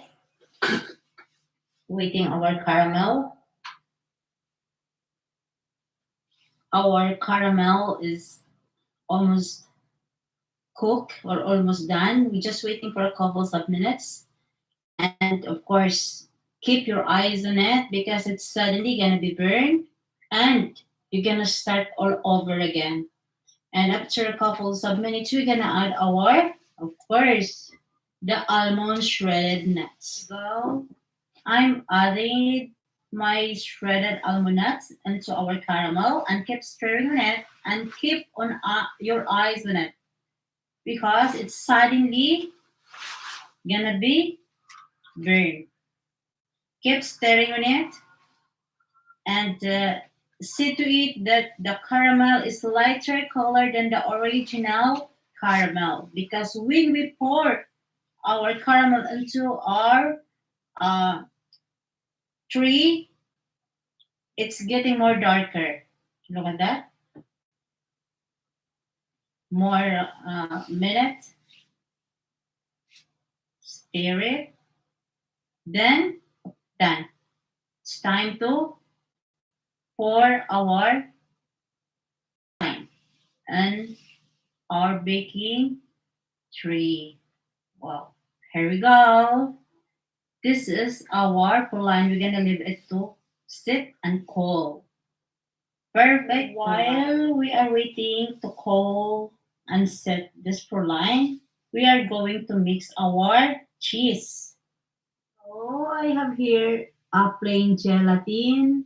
waiting our caramel. Our caramel is almost cooked or almost done. We're just waiting for a couple of minutes. And of course, keep your eyes on it because it's suddenly gonna be burned and you're gonna start all over again. And after a couple of minutes, we're gonna add our, of course, the almond shredded nuts. So I'm adding my shredded almond nuts into our caramel and keep stirring on it and keep on your eyes on it because it's suddenly gonna be burned. Keep stirring on it and see to it that the caramel is lighter color than the original caramel because when we pour our caramel into our tree, it's getting more darker. Look at that. More minute. Stir it. Then done. It's time to pour our wine and our baking tray. Wow. Here we go. This is our praline. We're gonna leave it to sit and cool. Perfect. While we are waiting to cool and set this praline, we are going to mix our cheese. So I have here a plain gelatin,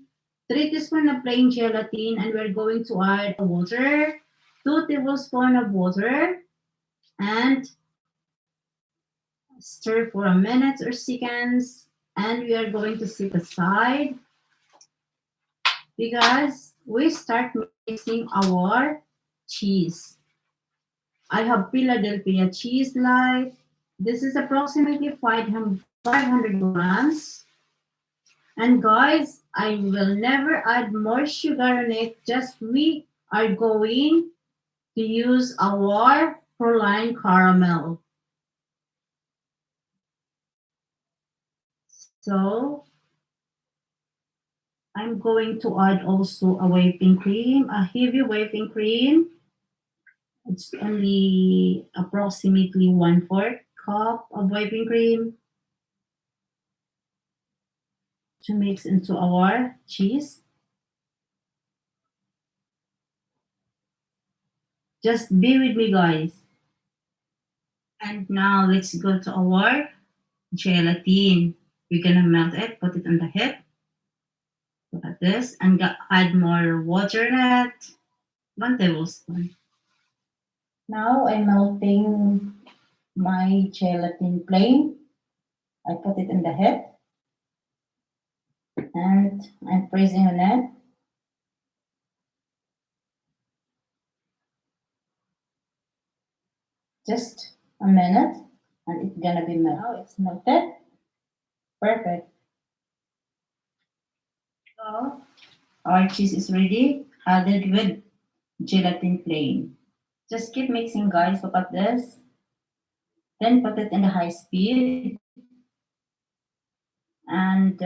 3 teaspoons of plain gelatin, and we're going to add water, 2 tablespoons of water, and stir for a minute or seconds. And we are going to set aside because we start mixing our cheese. I have Philadelphia cheese light. This is approximately 500 grams. And guys, I will never add more sugar on it. Just we are going to use our Proline caramel. So I'm going to add also a whipping cream, a heavy whipping cream. It's only approximately 1/4 cup of whipping cream to mix into our cheese. Just be with me, guys. And now let's go to our gelatin. We're gonna melt it, put it on the head. Look at this, and add more water in it. 1 tablespoon. Now I'm melting my gelatin plain. I put it in the head and I'm pressing on it. Just a minute and it's gonna be melted. Now it's melted. Perfect. So our cheese is ready, added with gelatin plain. Just keep mixing, guys. Look at this. Then put it in the high speed and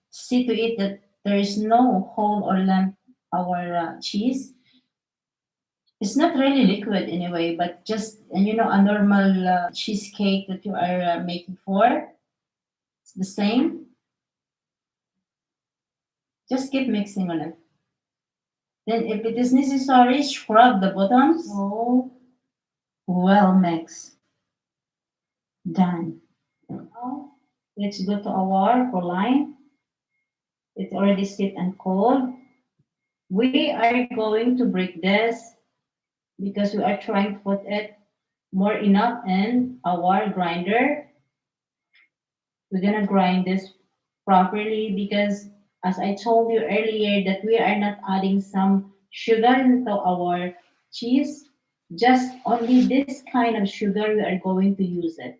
see to it that there is no hole or lump our cheese. It's not really liquid anyway, but just a normal cheesecake that you are making for. It's the same. Just keep mixing on it. Then if it is necessary, scrub the bottom so well mixed. Done. Now, let's go to our Proline. It's already set and cold. We are going to break this because we are trying to put it more enough in our grinder. We're gonna grind this properly because as I told you earlier that we are not adding some sugar into our cheese, just only this kind of sugar we are going to use it.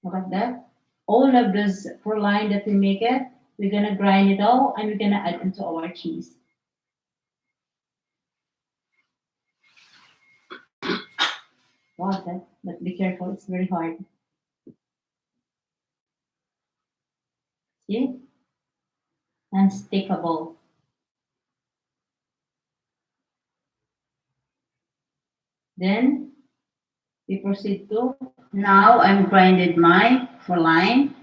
Look at that. All of this Proline that we make it, we're gonna grind it all and we're gonna add into our cheese. Wow, but be careful, it's very hard. See? Unstickable. Then we proceed to, now I'm grinded my Proline.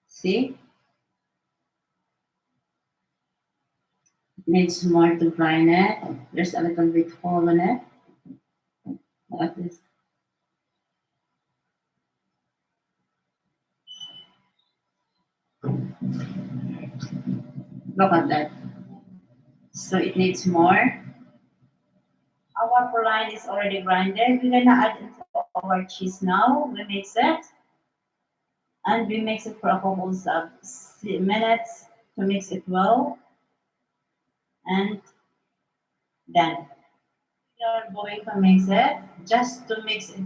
See? It needs more to grind it. There's a little bit hole in it. Like this. Look at that. So it needs more. Our Proline is already grinded. We're gonna add into our cheese now. We mix it. And we mix it for a couple of minutes to mix it well. And then we are going to mix it just to mix it,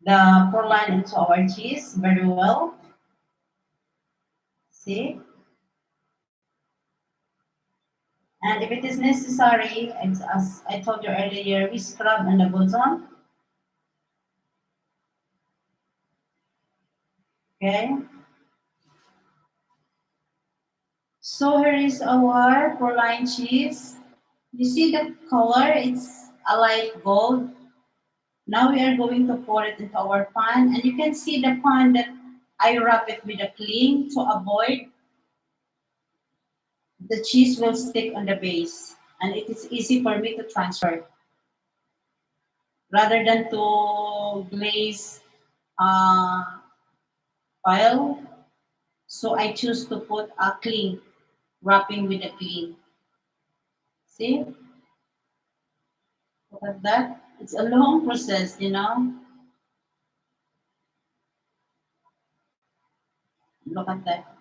the Proline into our cheese very well. See? And if it is necessary, as I told you earlier, we scrub on the bottom. Okay. So here is our Proline cheese. You see the color? It's a light gold. Now we are going to pour it into our pan, and you can see the pan that I wrap it with a cling to avoid the cheese will stick on the base. and it is easy for me to transfer. Rather than to glaze file, so I choose to put a cling, wrapping with a cling. See? Look at that. It's a long process, you know. Look at that.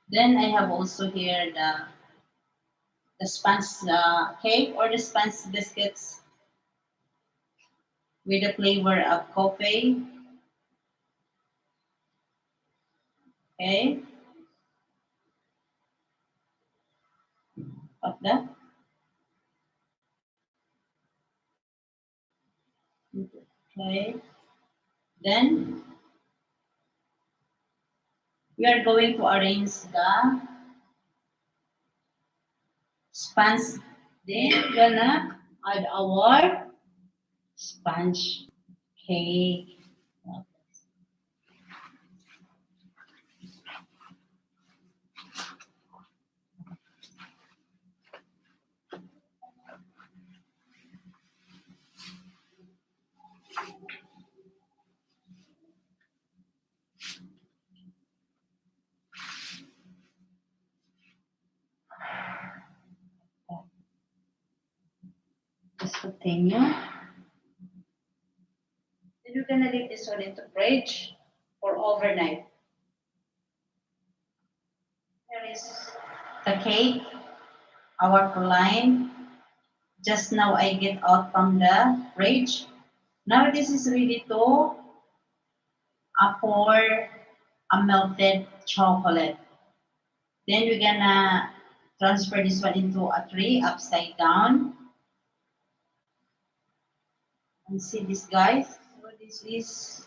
Then I have also here the sponge cake or the sponge biscuits with the flavor of coffee. Okay, like that. Okay, then we are going to arrange the sponge. Then we're gonna add our sponge cake. Just continue. Then we're gonna leave this one into fridge for overnight. Here is the cake, our praline. Just now I get out from the fridge. Now this is ready to pour a melted chocolate. Then we're gonna transfer this one into a tray upside down. And see this, guys? So this is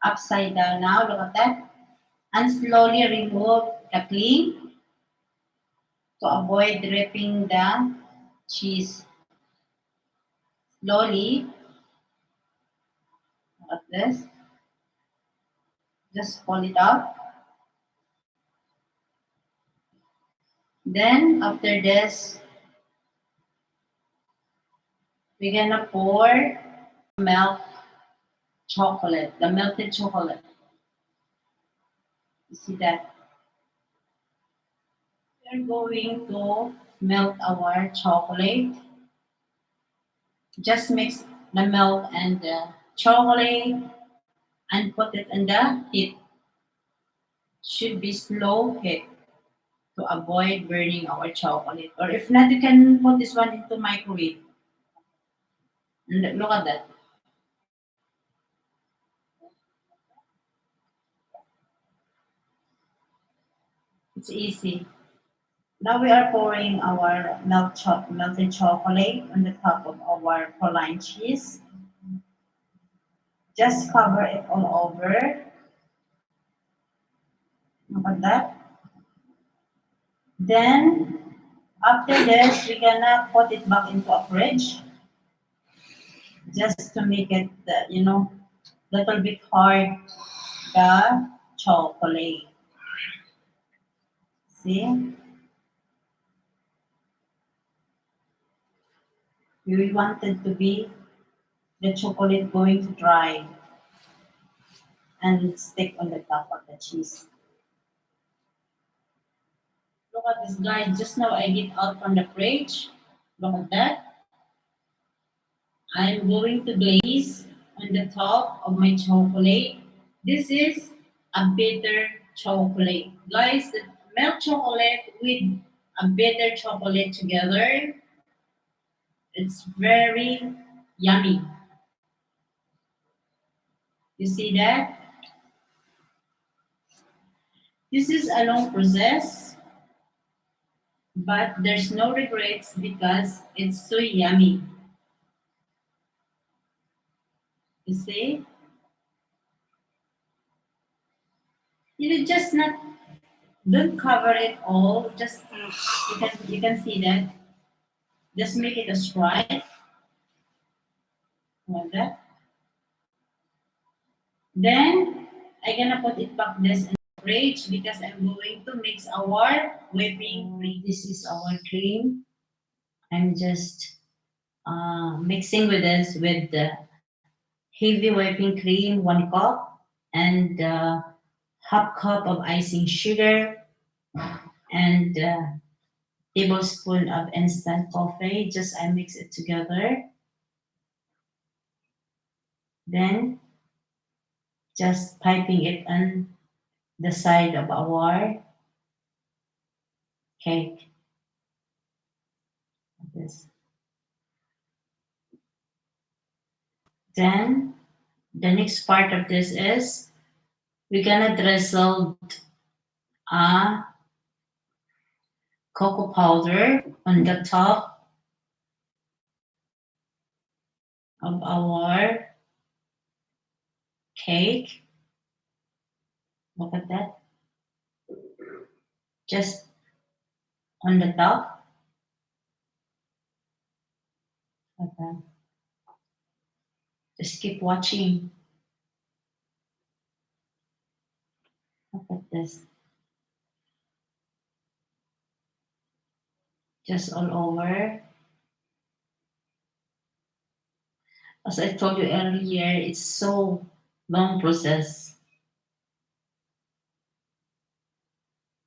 upside down now. Look at that. And slowly remove the cling to avoid dripping the cheese. Slowly, like this. Just pull it out. Then after this, we're gonna pour melt chocolate, the melted chocolate. You see that? We're going to melt our chocolate. Just mix the milk and the chocolate and put it in the heat. Should be slow heat to avoid burning our chocolate. Or if not, you can put this one into microwave. And look at that. It's easy. Now we are pouring our melted chocolate on the top of our praline cheese. Just cover it all over. Look at that. Then after this, we're gonna put it back into a fridge, just to make it, little bit hard, the chocolate. See? We wanted to be the chocolate going to dry and stick on the top of the cheese. Look at this, guys. Just now I get out from the fridge. Look at that. I'm going to glaze on the top of my chocolate. This is a bitter chocolate. Guys, the milk chocolate with a bitter chocolate together, it's very yummy. You see that? This is a long process, but there's no regrets because it's so yummy. You see? You just not don't cover it all. Just you can see that. Just make it a stripe like that. Then I'm gonna put it back this in fridge because I'm going to mix our whipping cream. This is our cream. I'm just mixing with this with the heavy whipping cream, 1 cup, and half cup of icing sugar, and tablespoon of instant coffee. Just I mix it together. Then just piping it on the side of our cake. Like this. Then the next part of this is we're gonna drizzle cocoa powder on the top of our cake. Look at that. Just on the top. Like that. Just keep watching. Look at this. Just all over. As I told you earlier, it's so long process.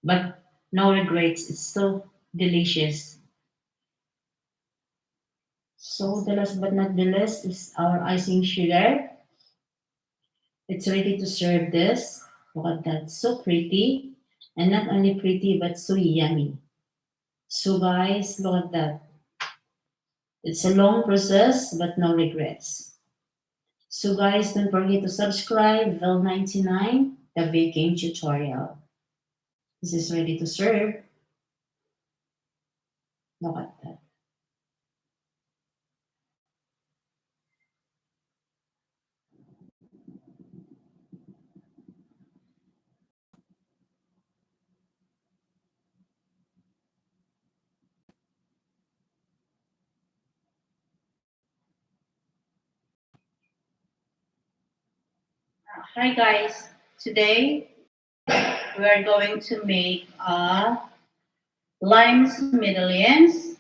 But no regrets. It's so delicious. So the last but not the least is our icing sugar. It's ready to serve this. Look at that. So pretty. And not only pretty, but so yummy. So guys, look at that. It's a long process, but no regrets. So guys, don't forget to subscribe Vel99, the baking tutorial. This is ready to serve. Look at that. Hi guys, today we are going to make limes medallions.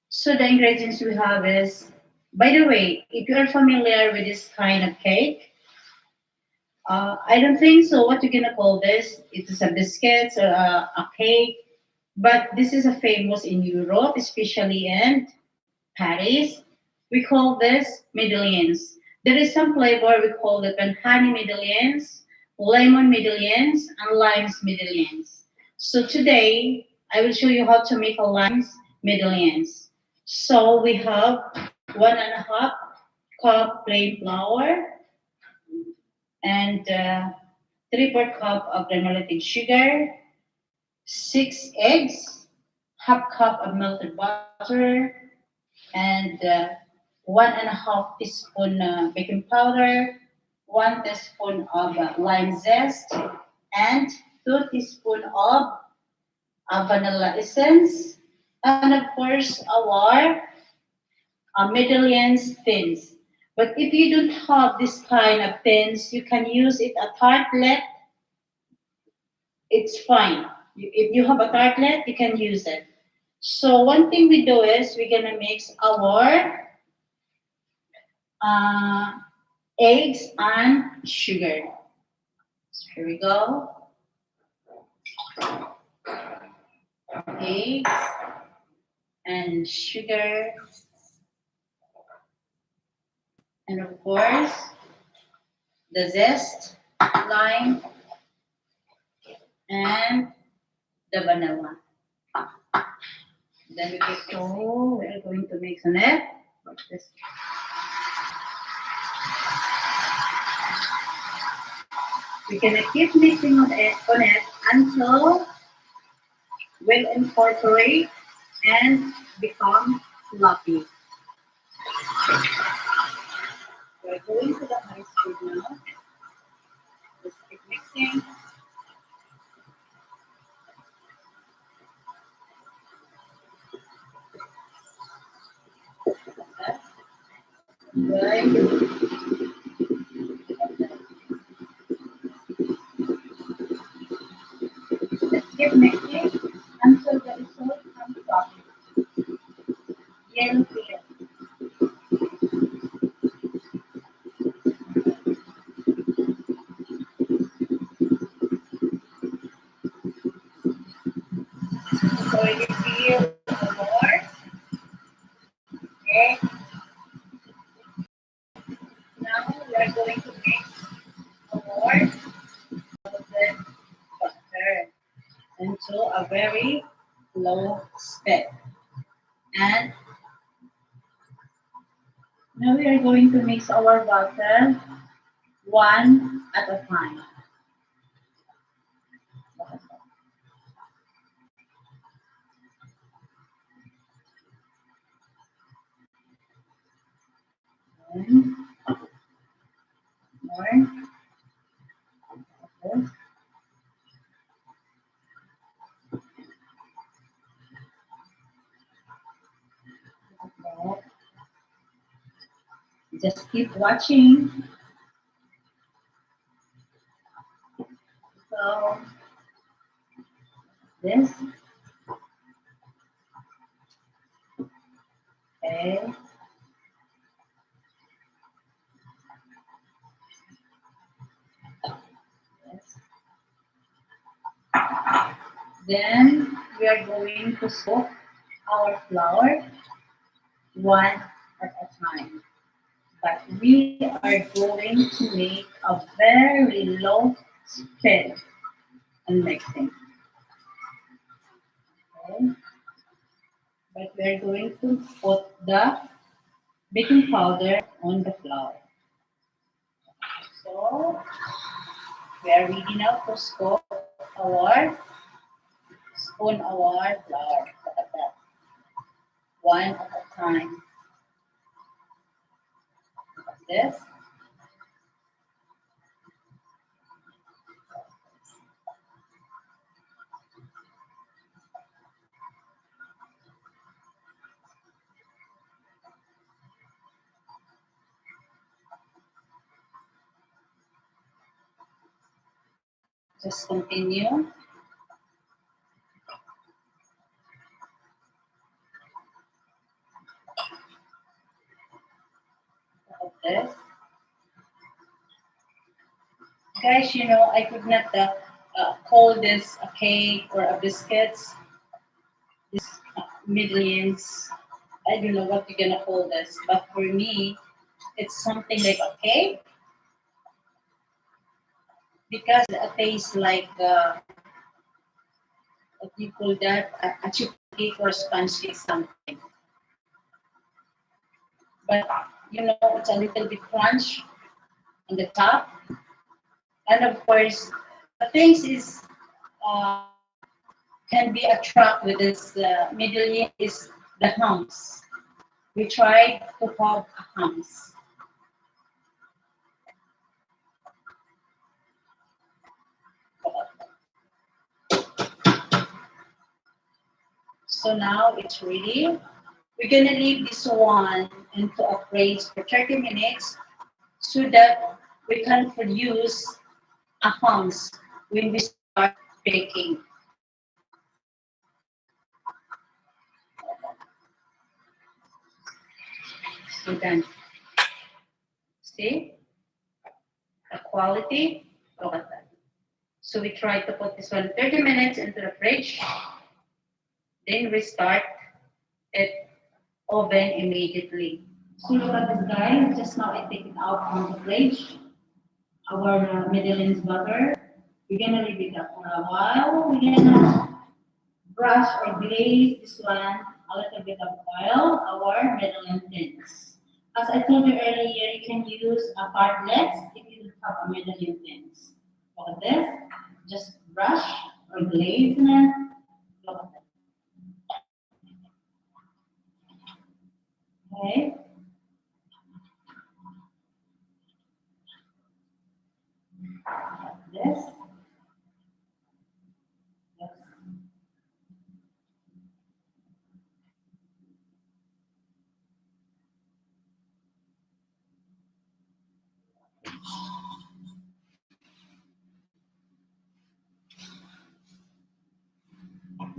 So the ingredients we have is, by the way, if you are familiar with this kind of cake, I don't think so. What you're gonna call this? It is a biscuits or a cake, but this is a famous in Europe, especially in Paris. We call this medallions. There is some flavor we call it when honey medallions, lemon medallions, and limes medallions. So today I will show you how to make a limes medallions. So we have 1.5 cup plain flour and 3/4 cup of granulated sugar, 6 eggs, half cup of melted butter, and 1.5 teaspoon baking powder, 1 teaspoon of lime zest, and 2 teaspoon of vanilla essence, and of course our medallions tins. But if you don't have this kind of tins, you can use it a tartlet. It's fine. If you have a tartlet, you can use it. So one thing we do is we're gonna mix our uh, eggs and sugar. So here we go. Eggs and sugar. And of course, the zest, lime, and the vanilla. Then we we're going to mix on it. Like this. We're gonna keep mixing on it until we'll incorporate and become fluffy. We're going to the high speed now. Just keep mixing. Right. Keep mixing until the result comes fluffy. Yellow clear. So you feel more. Okay. Now we are going to mix more of the butter into a very low speed. And now we are going to mix our butter one at a time. One, more. Okay. Okay. Just keep watching. So this, okay. Yes. Then we are going to soak our flour one at a time. But we are going to make a very low speed in mixing. Okay. But we are going to put the baking powder on the flour. So we are ready now to scoop our spoon our flour. Look at that. One at a time. Like this. Just continue. Like this. Guys, you know, I could not call this a cake or a biscuits. This millions. I don't know what you're gonna call this, but for me, it's something like a cake because it tastes like what do you call that? A chip cake or sponge cake something. But you know, it's a little bit crunch on the top, and of course, the things is uh, can be a trap with this Middle East is the hummus. We tried to have a hummus. So now it's ready. We're gonna leave this one into a place for 30 minutes so that we can produce a hummus when we start baking. So then, see the quality. Look at that. So we try to put this one 30 minutes into the fridge, then restart it oven immediately. So look at this guys, just now I take it out from the fridge, our Middle East butter. We're gonna leave it up for a while. We're gonna brush or glaze this one a little bit of oil, our Middle East thins. As I told you earlier, you can use a tartlets if you don't have a Middle East thins. Look at this, just brush or glaze na. Look at that. Okay. Like this. Yes.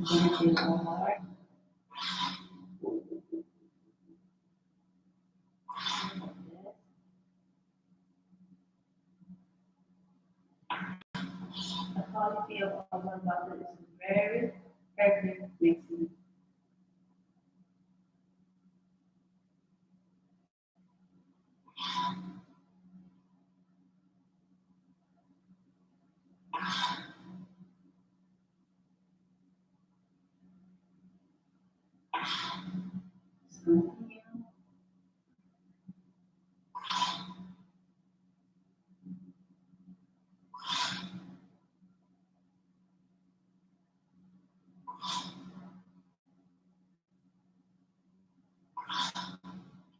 gonna do more. The quality of almond butter is very perfect mixing. Continue.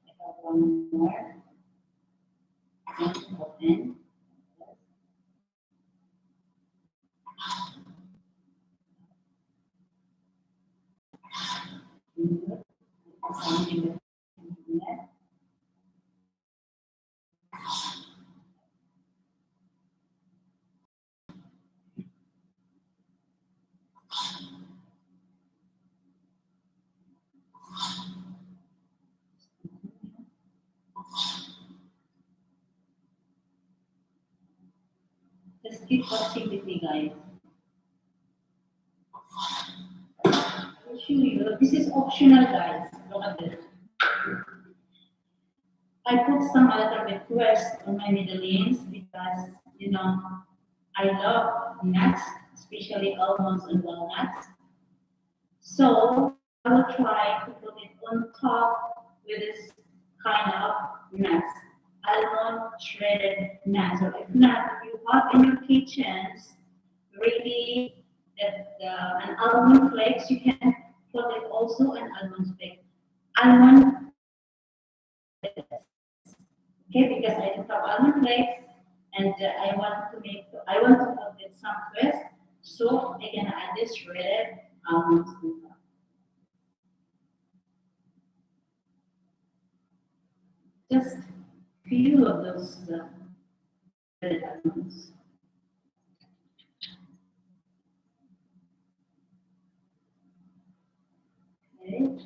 I have one more. Open. Good. Something with that. Just keep watching with me, guys. This is optional, guys. Look at this. I put some a little bit twist on my medallions because, I love nuts, especially almonds and walnuts. So I will try to put it on top with this kind of nuts, almond shredded nuts. Or if not, if you have in your kitchens really an almond flakes, you can put it also an almond flake. Almond, okay, because I don't have almond flakes and I want to put it some twist, so I can add this shredded almonds on top. Just few of those shredded almonds. Okay.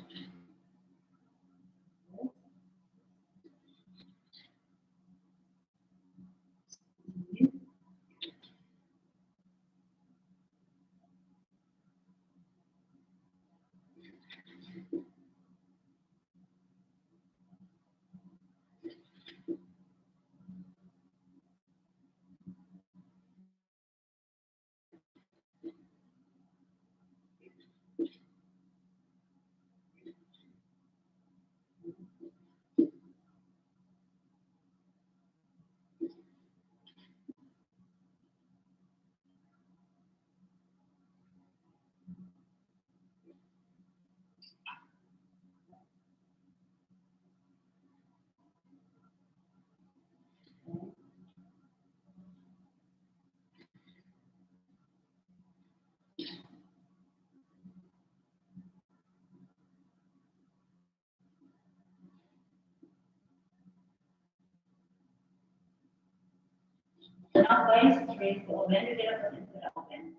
Now guys, it's ready to oven. We're gonna put it to the oven.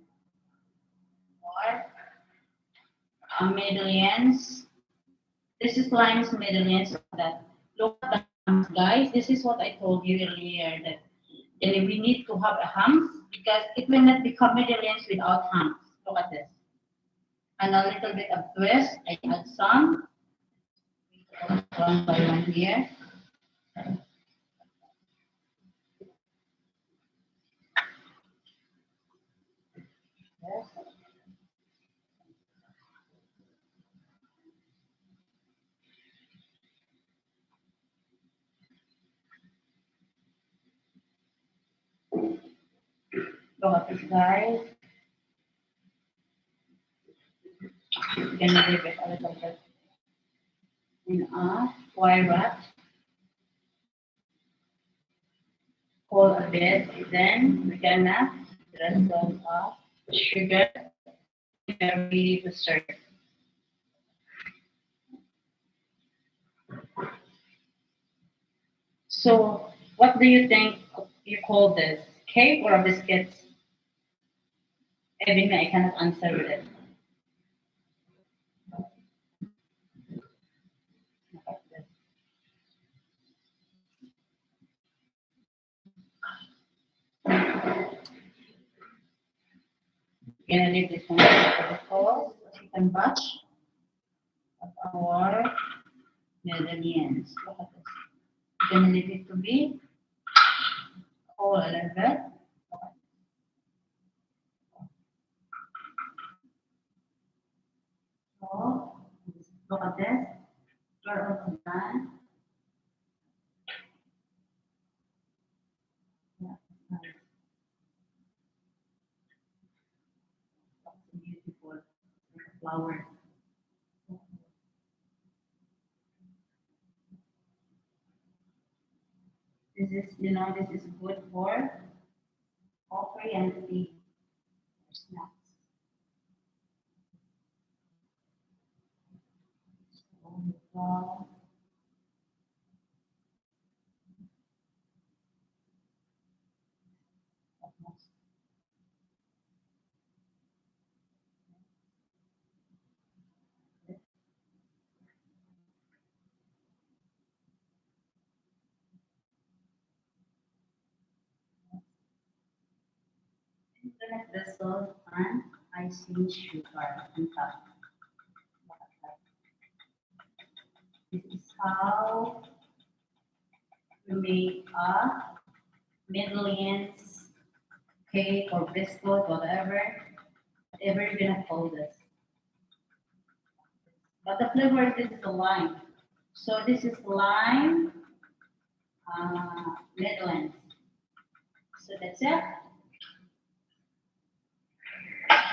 Or medallions. This is Lime's medallions that look at the hams, guys. This is what I told you earlier that we need to have a ham because it will not become medallions without hams. Look at this. And a little bit of twist. I add some. One by one here. Yes. Look at this, guys. We're gonna leave it a little bit in a wire wrap. Cool a bit. Then we're gonna drizzle of sugar. We're ready to serve. So, what do you think you call this? Cake or a biscuit? Even I cannot answer with it. Gonna leave this one for the cold chicken batch of our medallions. Look at this. We're gonna leave it to be cold a little bit. So look at this. We're almost done. Yeah, nice. That's beautiful. Like a flower. This is, this is good for coffee and tea snacks. Wow. Internet vessel and icing sugar on top. This is how we make a Middle East cake or biscuit, whatever you're gonna call this. But the flavor, this is the lime. So this is lime, Midlands. So that's it.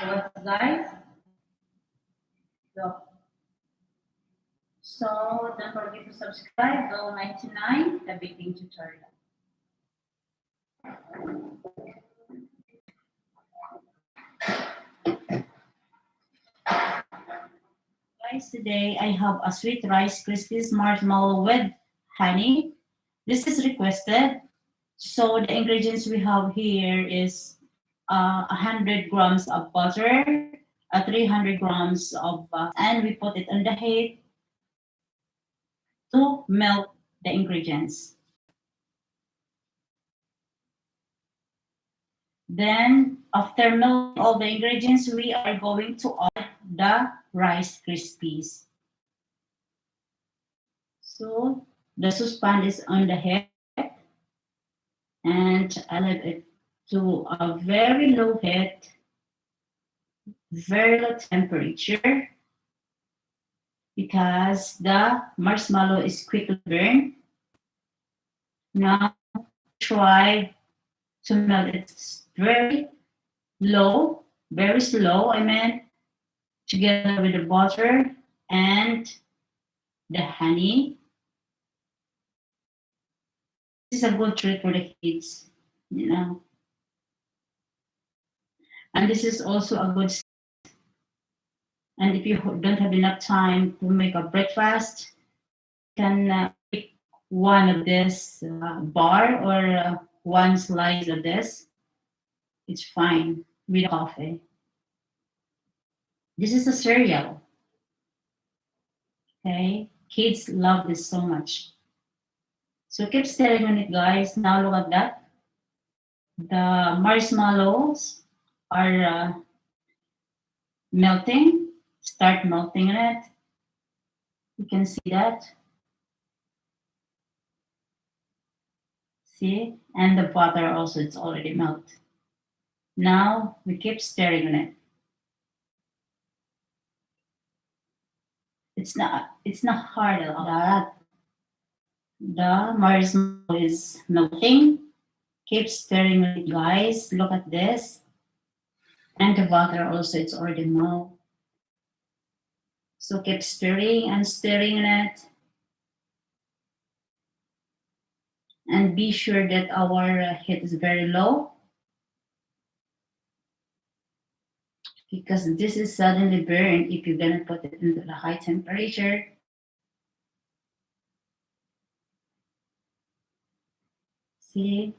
So what's guys? So don't forget to subscribe. Go 99, the baking tutorial. Guys, today I have a sweet Rice Krispies marshmallow with honey. This is requested. So the ingredients we have here is 100 grams of butter, 300 grams of, and we put it on the heat to melt the ingredients. Then after melting all the ingredients, we are going to add the Rice Krispies. So the saucepan is on the head and I let it to a very low heat, very low temperature because the marshmallow is quickly burned. Now try to melt it very low, very slow, together with the butter and the honey. This is a good treat for the kids, And this is also a good, and if you don't have enough time to make a breakfast, you can pick one of this bar or one slice of this. It's fine with coffee. This is a cereal. Okay, kids love this so much. So keep staring on it, guys. Now look at that. The marshmallows are melting. Start melting on it. You can see that. See? And the butter also, it's already melted. Now we keep stirring on it. It's not hard at all. That the marshmallow is melting. Keep stirring it, guys. Look at this. And the butter also, it's already melted. So keep stirring and stirring it. And be sure that our heat is very low. Because this is suddenly burned if you're gonna put it into the high temperature. See?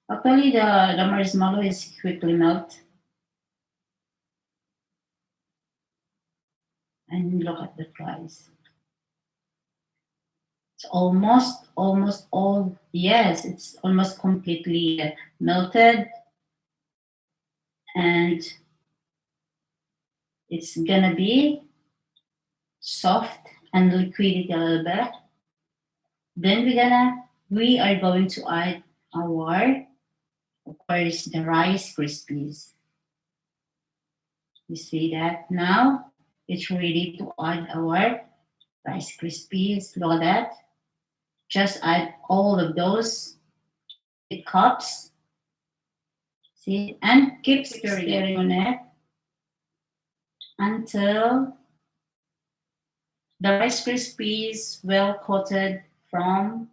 Actually, the marshmallow is quickly melt. And look at that, guys. It's almost all, yes, it's almost completely melted. And it's gonna be soft and liquidy a little bit. Then we are going to add our, of course, the Rice Krispies. You see that now? It's ready to add our Rice Krispies. Look at that. Just add all of those cups. See, and keep stirring on it until the Rice Krispies well coated from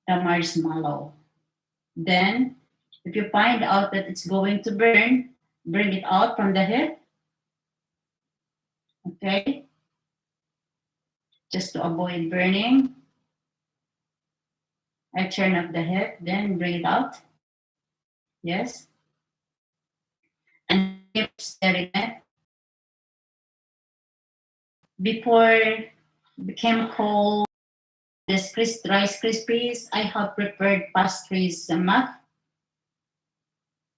the marshmallow. Then, if you find out that it's going to burn, bring it out from the heat. Okay? Just to avoid burning. I turn up the heat, then bring it out. Yes. And keep stirring it. Before it became cold, this Rice Krispies, I have prepared pastries muff.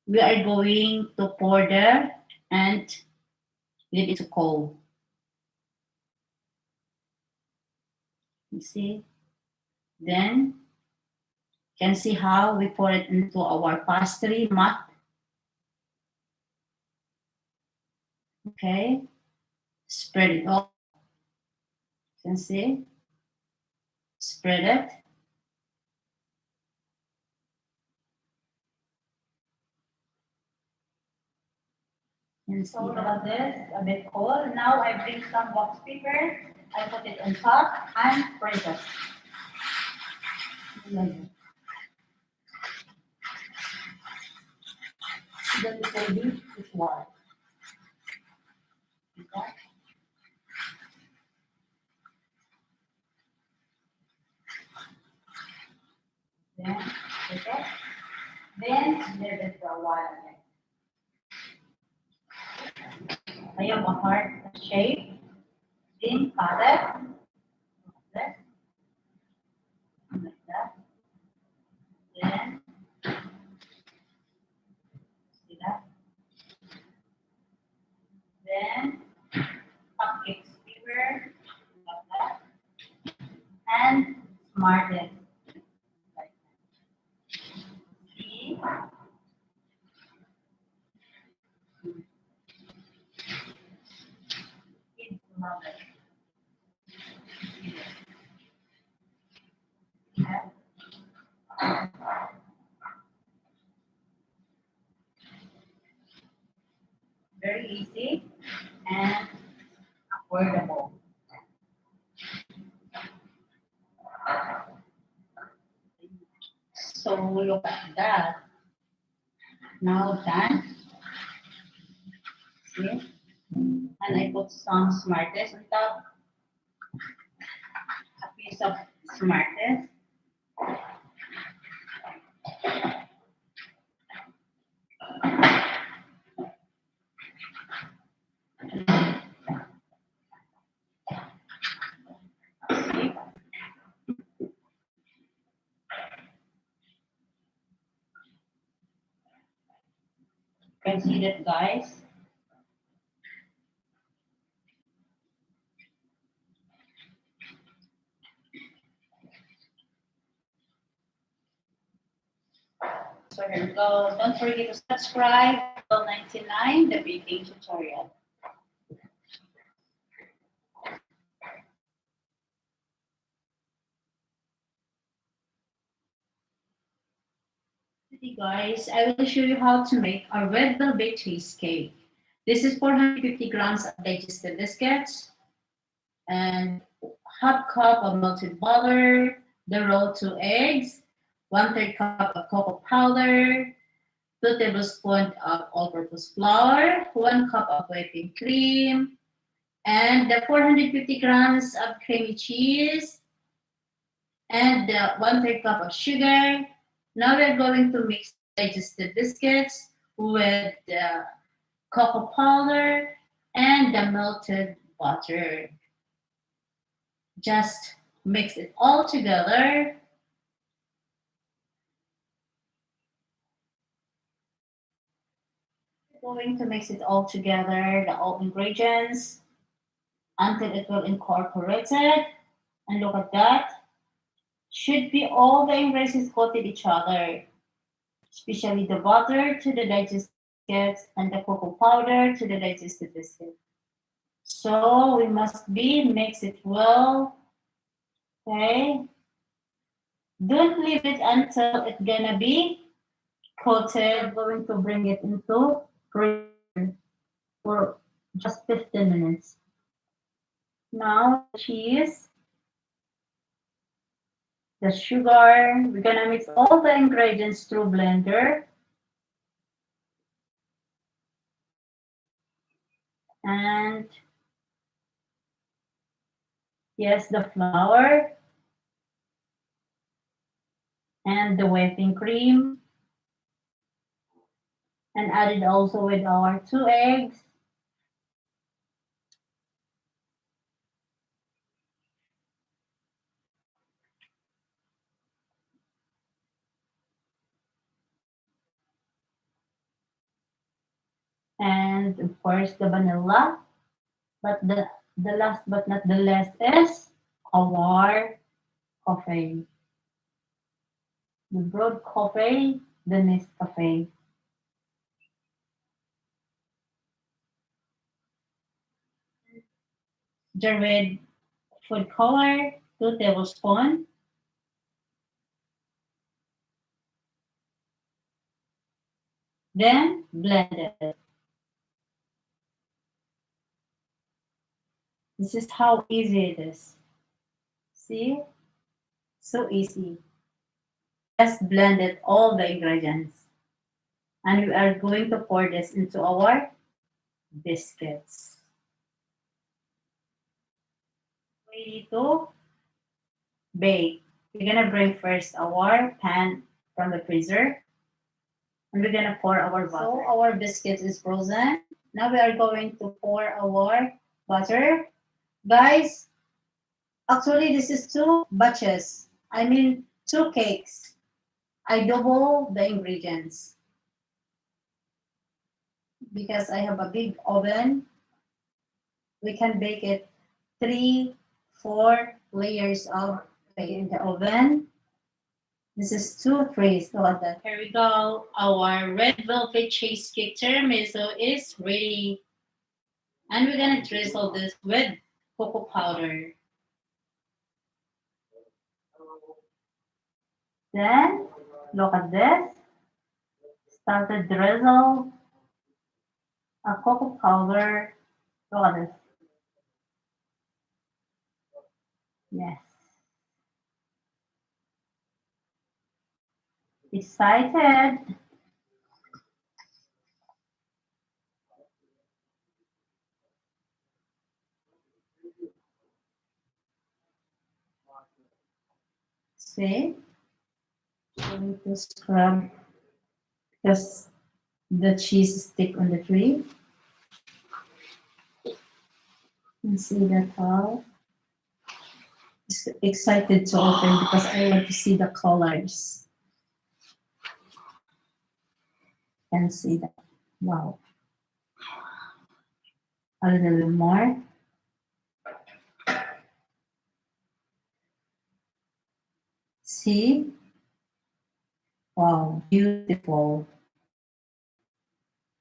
We are going to pour there and leave it to cold. You see? Then you can see how we pour it into our pastry mat. Okay, spread it all. You can see, spread it. And see about this, a bit cold. Now I bring some box paper. I put it on top and press it. Then it will be this one. Okay. Then, okay. Then, leave it for a while again. I have a heart shape. Then, cut it. Like that. Then, see that? Then, cupcake paper. Like that. And smart it. Like that. See? Kids love it. Okay. Very easy and affordable. So look at that. Now done. See? And I put some Smarties on top. A piece of Smarties. See? You can see that, guys. So here we go. Don't forget to subscribe. 99, the baking tutorial. Okay, guys, I will show you how to make a red velvet cheesecake. This is 450 grams of digestive biscuits and half cup of melted butter, the raw 2 eggs, 1/3 cup of cocoa powder, 2 tablespoons of all-purpose flour, 1 cup of whipping cream, and the 450 grams of creamy cheese, and the 1/3 cup of sugar. Now we're going to mix digestive biscuits with the cocoa powder and the melted butter. Just mix it all together. Going to mix it all together, the all ingredients, until it will incorporate it. And look at that. Should be all the ingredients coated each other, especially the butter to the digestive biscuits and the cocoa powder to the digestive biscuit. So we must be mix it well. Okay. Don't leave it until it's gonna be coated. We're going to bring it into freezer for just 15 minutes. Now cheese, the sugar, we're gonna mix all the ingredients through blender. And yes, the flour and the whipping cream. And added also with our 2 eggs. And of course the vanilla. But the last but not the least is our coffee. The brewed coffee, the Nescafe. The red food color, 2 tablespoons. Then blend it. This is how easy it is. See? So easy. Just blend it all the ingredients. And we are going to pour this into our biscuits. Ready to bake. We're gonna bring first our pan from the freezer. And we're gonna pour our butter. So our biscuit is frozen. Now we are going to pour our butter. Guys, actually this is 2 batches. I mean 2 cakes. I double the ingredients. Because I have a big oven, we can bake it 3, 4 layers of in the oven. This is 2 trays. Look at that. Here we go. Our red velvet cheesecake tiramisu is ready. And we're gonna drizzle this with cocoa powder. Then, look at this. Start to drizzle a cocoa powder. Look at this. Yes. Excited. See? Going to scrub because the cheese stick on the tree. And see that how excited to open because I want to see the colors. Can see that. Wow. A little more. See? Wow, beautiful.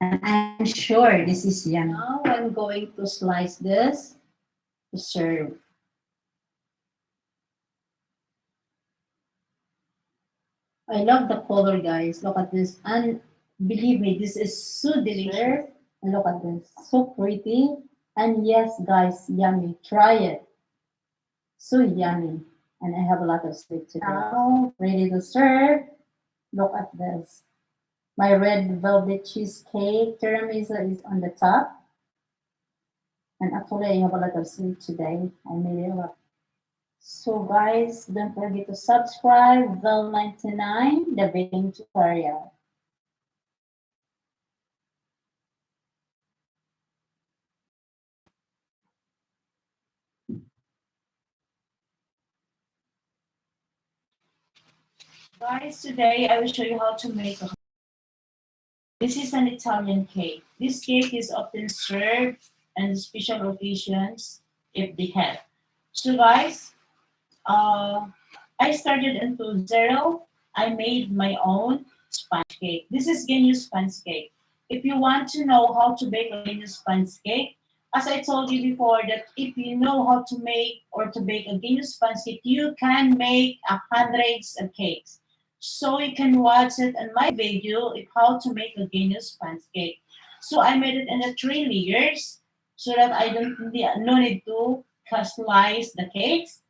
And I'm sure this is yummy. Now I'm going to slice this to serve. I love the color, guys. Look at this. And believe me, this is so delicious. And look at this. So pretty. And yes, guys, yummy. Try it. So yummy. And I have a lot of sweet today. Now, ready to serve. Look at this. My red velvet cheesecake tiramisu is on the top. And actually, I have a lot of sweet today. I made it a lot. So guys, don't forget to subscribe, Vel99, the baking tutorial. Guys, today I will show you how to make a. This is an Italian cake. This cake is often served on special occasions if they have. So guys, I started into zero. I made my own sponge cake. This is Genius sponge cake. If you want to know how to bake a Genius sponge cake, as I told you before, that if you know how to make or to bake a Genius sponge cake, you can make hundreds of cakes. So you can watch it in my video of how to make a Genius sponge cake. So I made it in the 3 layers so that I don't need, no need to customize the cakes.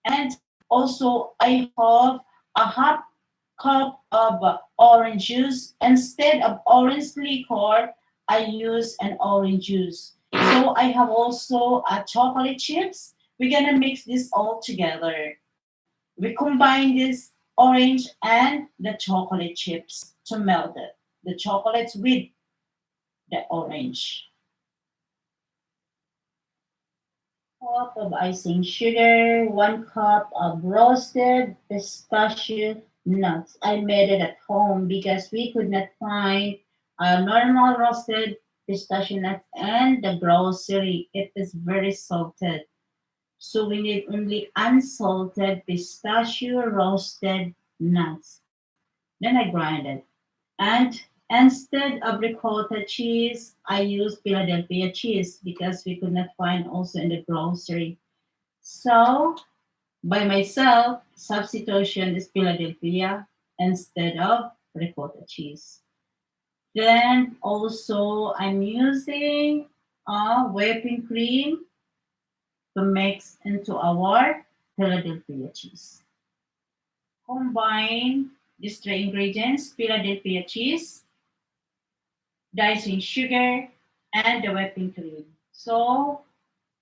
And also, I have a half cup of orange juice. Instead of orange liquor, I use an orange juice. So I have also a chocolate chips. We're gonna mix this all together. We combine this orange and the chocolate chips to melt it. The chocolates with the orange. Cup of icing sugar, 1 cup of roasted pistachio nuts. I made it at home because we could not find a normal roasted pistachio nuts and the grocery. It is very salted. So we need only unsalted pistachio roasted nuts. Then I grind it. And instead of ricotta cheese, I use Philadelphia cheese because we could not find also in the grocery. So by myself, substitution is Philadelphia instead of ricotta cheese. Then also I'm using whipping cream to mix into our Philadelphia cheese. Combine these 3 ingredients, Philadelphia cheese, dicing sugar, and the whipping cream. So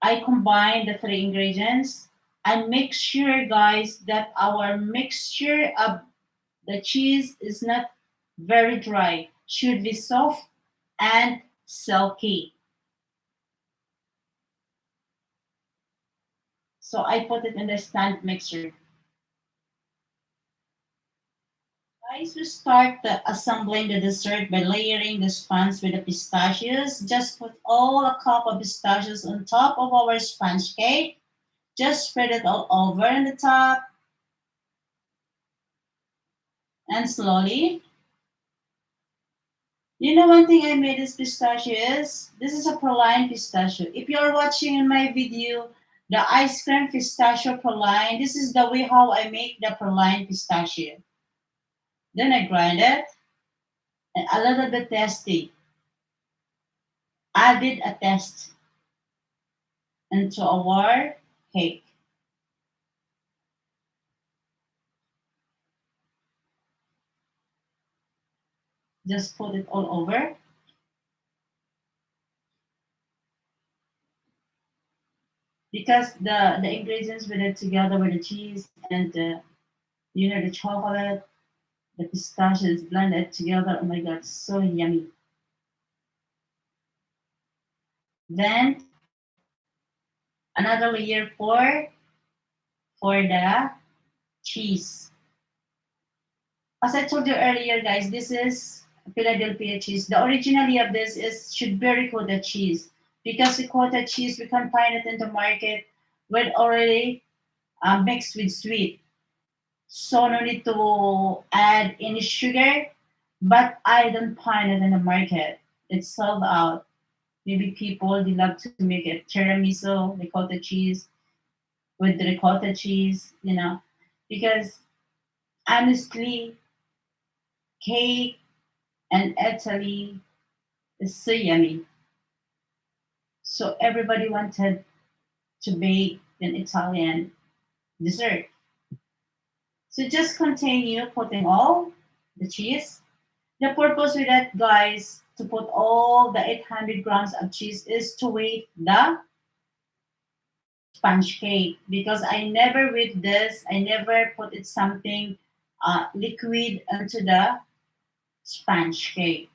I combine the 3 ingredients and make sure, guys, that our mixture of the cheese is not very dry. Should be soft and silky. So I put it in the stand mixer. Guys, we start assembling the dessert by layering the sponge with the pistachios. Just put all a cup of pistachios on top of our sponge cake. Just spread it all over on the top and slowly. You know one thing I made this pistachio is, this is a praline pistachio. If you're watching in my video, the ice cream pistachio praline, this is the way how I make the praline pistachio. Then I grind it and a little bit tasty. Added a test into our cake. Just put it all over. Because the ingredients with it together with the cheese and the chocolate, the pistachios blended together. Oh my god, so yummy. Then another layer for the cheese. As I told you earlier, guys, this is Philadelphia cheese. The originality of this is should be ricotta cheese because ricotta cheese we can find it in the market with already mixed with sweet. So no need to add any sugar, but I don't find it in the market. It's sold out. Maybe people they love to make it tiramisu ricotta cheese with the ricotta cheese, because honestly, cake and Italy is so yummy. So everybody wanted to bake an Italian dessert. So just continue putting all the cheese. The purpose with that, guys, to put all the 800 grams of cheese is to weight the sponge cake because I never with this, I never put it something liquid into the sponge cake.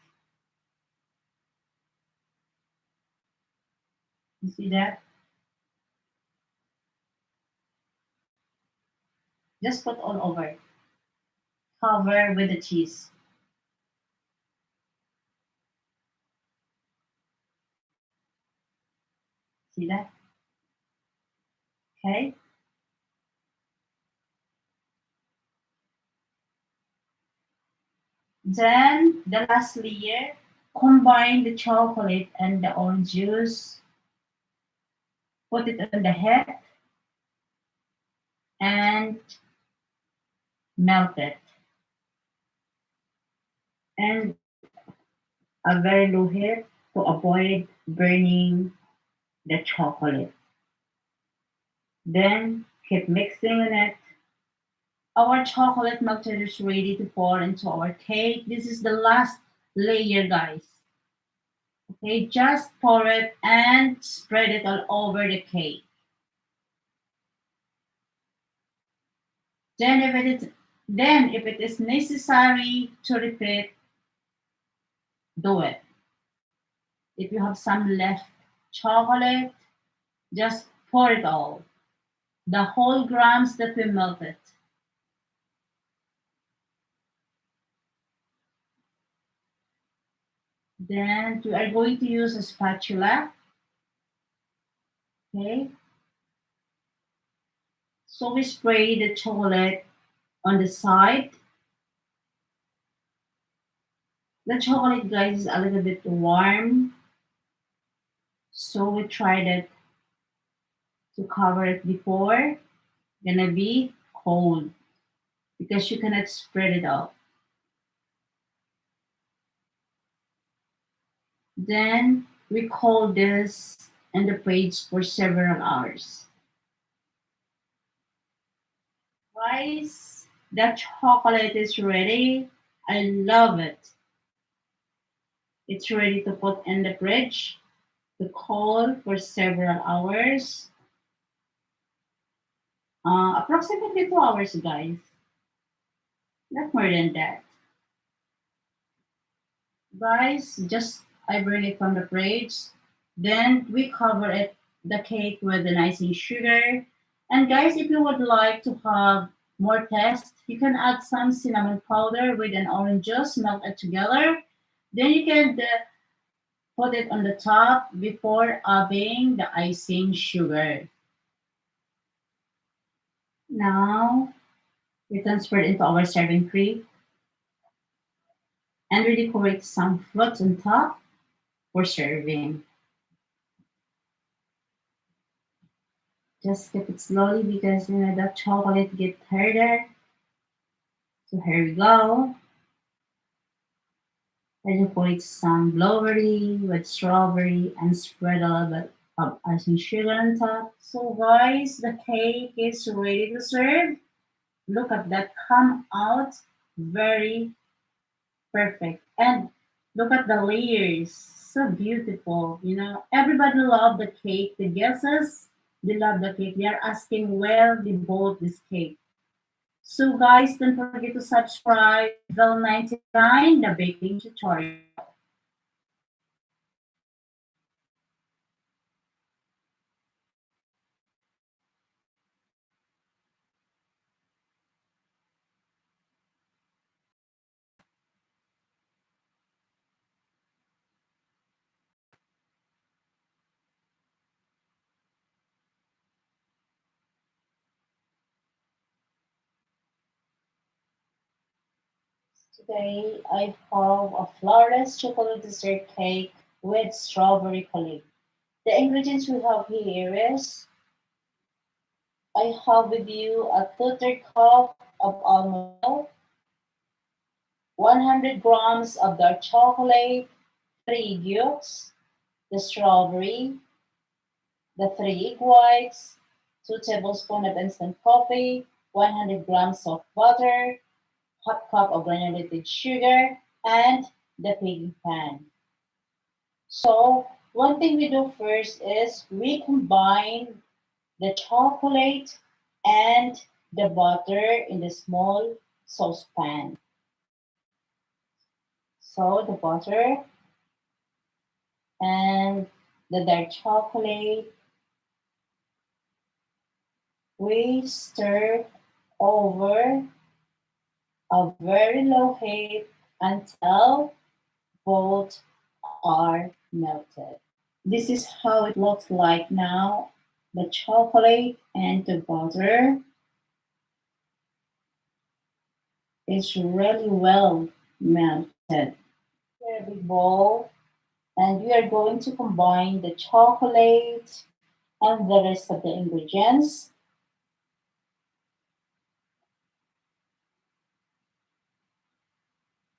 You see that? Just put all over. cover with the cheese. See that? Okay. Then the last layer, combine the chocolate and the orange juice, put it on the head, and melt it. And a very low heat to avoid burning the chocolate. Then keep mixing in it. Our chocolate melted is ready to pour into our cake. This is the last layer, guys. Okay, just pour it and spread it all over the cake. Then if it is necessary to repeat, do it. If you have some left chocolate, just pour it all. The whole grams that we melted. Then we are going to use a spatula. Okay. So we spray the chocolate on the side. The chocolate, guys, is a little bit warm. So we tried it to cover it before. Gonna be cold because you cannot spread it out. Then we cold this in the fridge for several hours. Guys, the chocolate is ready. I love it. It's ready to put in the fridge to cold for several hours. Approximately 2 hours, guys. Not more than that. Guys, just I bring it from the fridge. Then we cover it, the cake with the icing sugar. And guys, if you would like to have more taste, you can add some cinnamon powder with an orange juice, melt it together. Then you can put it on the top before adding the icing sugar. Now we transfer it into our serving tray and we decorate some fruits on top for serving. Just keep it slowly because you know the chocolate get harder. So here we go. I decorate some blueberry with strawberry and spread a little bit of icing sugar on top. So guys, the cake is ready to serve. Look at that, come out very perfect. And look at the layers, so beautiful. You know, everybody love the cake. The guests, they love the cake. They are asking where they bought this cake. So guys, don't forget to subscribe. Bell 99, the baking tutorial. Today I have a flawless chocolate dessert cake with strawberry filling. The ingredients we have here is I have with you a 2/3 cup of almond milk, 100 grams of dark chocolate, 3 yolks, the strawberry, the 3 egg whites, 2 tablespoons of instant coffee, 100 grams of butter, half cup of granulated sugar, and the baking pan. So one thing we do first is we combine the chocolate and the butter in the small saucepan. So the butter and the dark chocolate, we stir over a very low heat until both are melted. This is how it looks like now. The chocolate and the butter is really well melted. Here a big bowl, and we are going to combine the chocolate and the rest of the ingredients.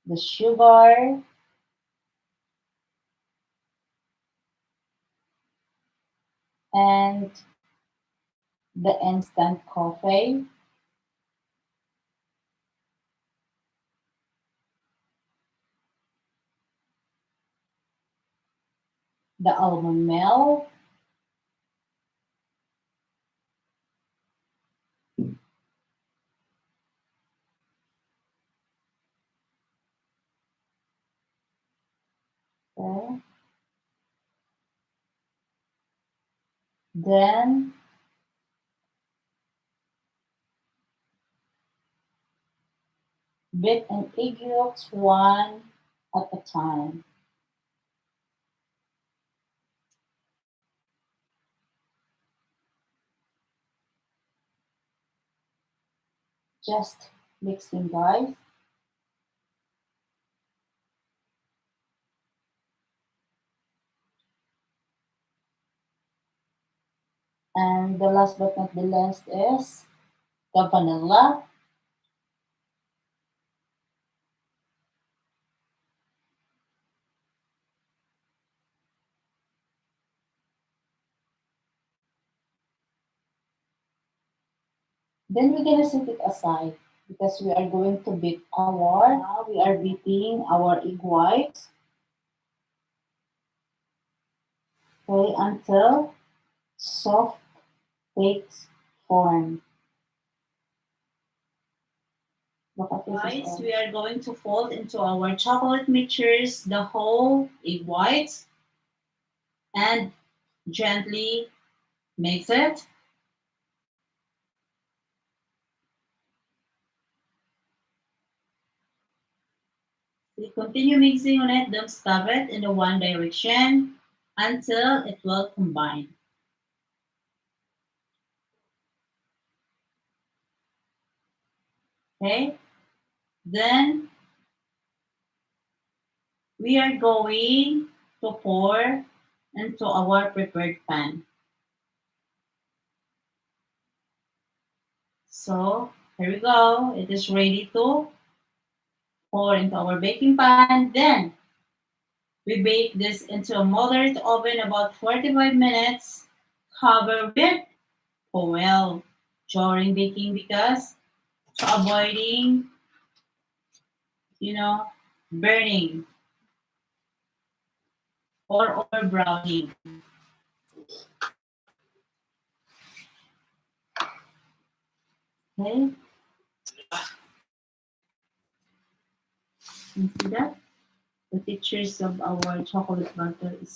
The sugar, and the instant coffee. The almond milk, okay. Then beat an egg yolks one at a time. Just mixing, guys. And the last but not the least is the vanilla. Then we're gonna set it aside because we are going to beat now we are beating our egg whites, okay, until soft cakes form. Look at this. Guys, we are going to fold into our chocolate mixtures the whole egg whites and gently mix it. We continue mixing on it, don't stop it in the one direction until it will combine. Okay, then we are going to pour into our prepared pan. So here we go, it is ready to pour into our baking pan. Then we bake this into a moderate oven about 45 minutes. Cover with foil during baking because to avoiding, burning or over browning. Okay. You see that? The pictures of our chocolate butter is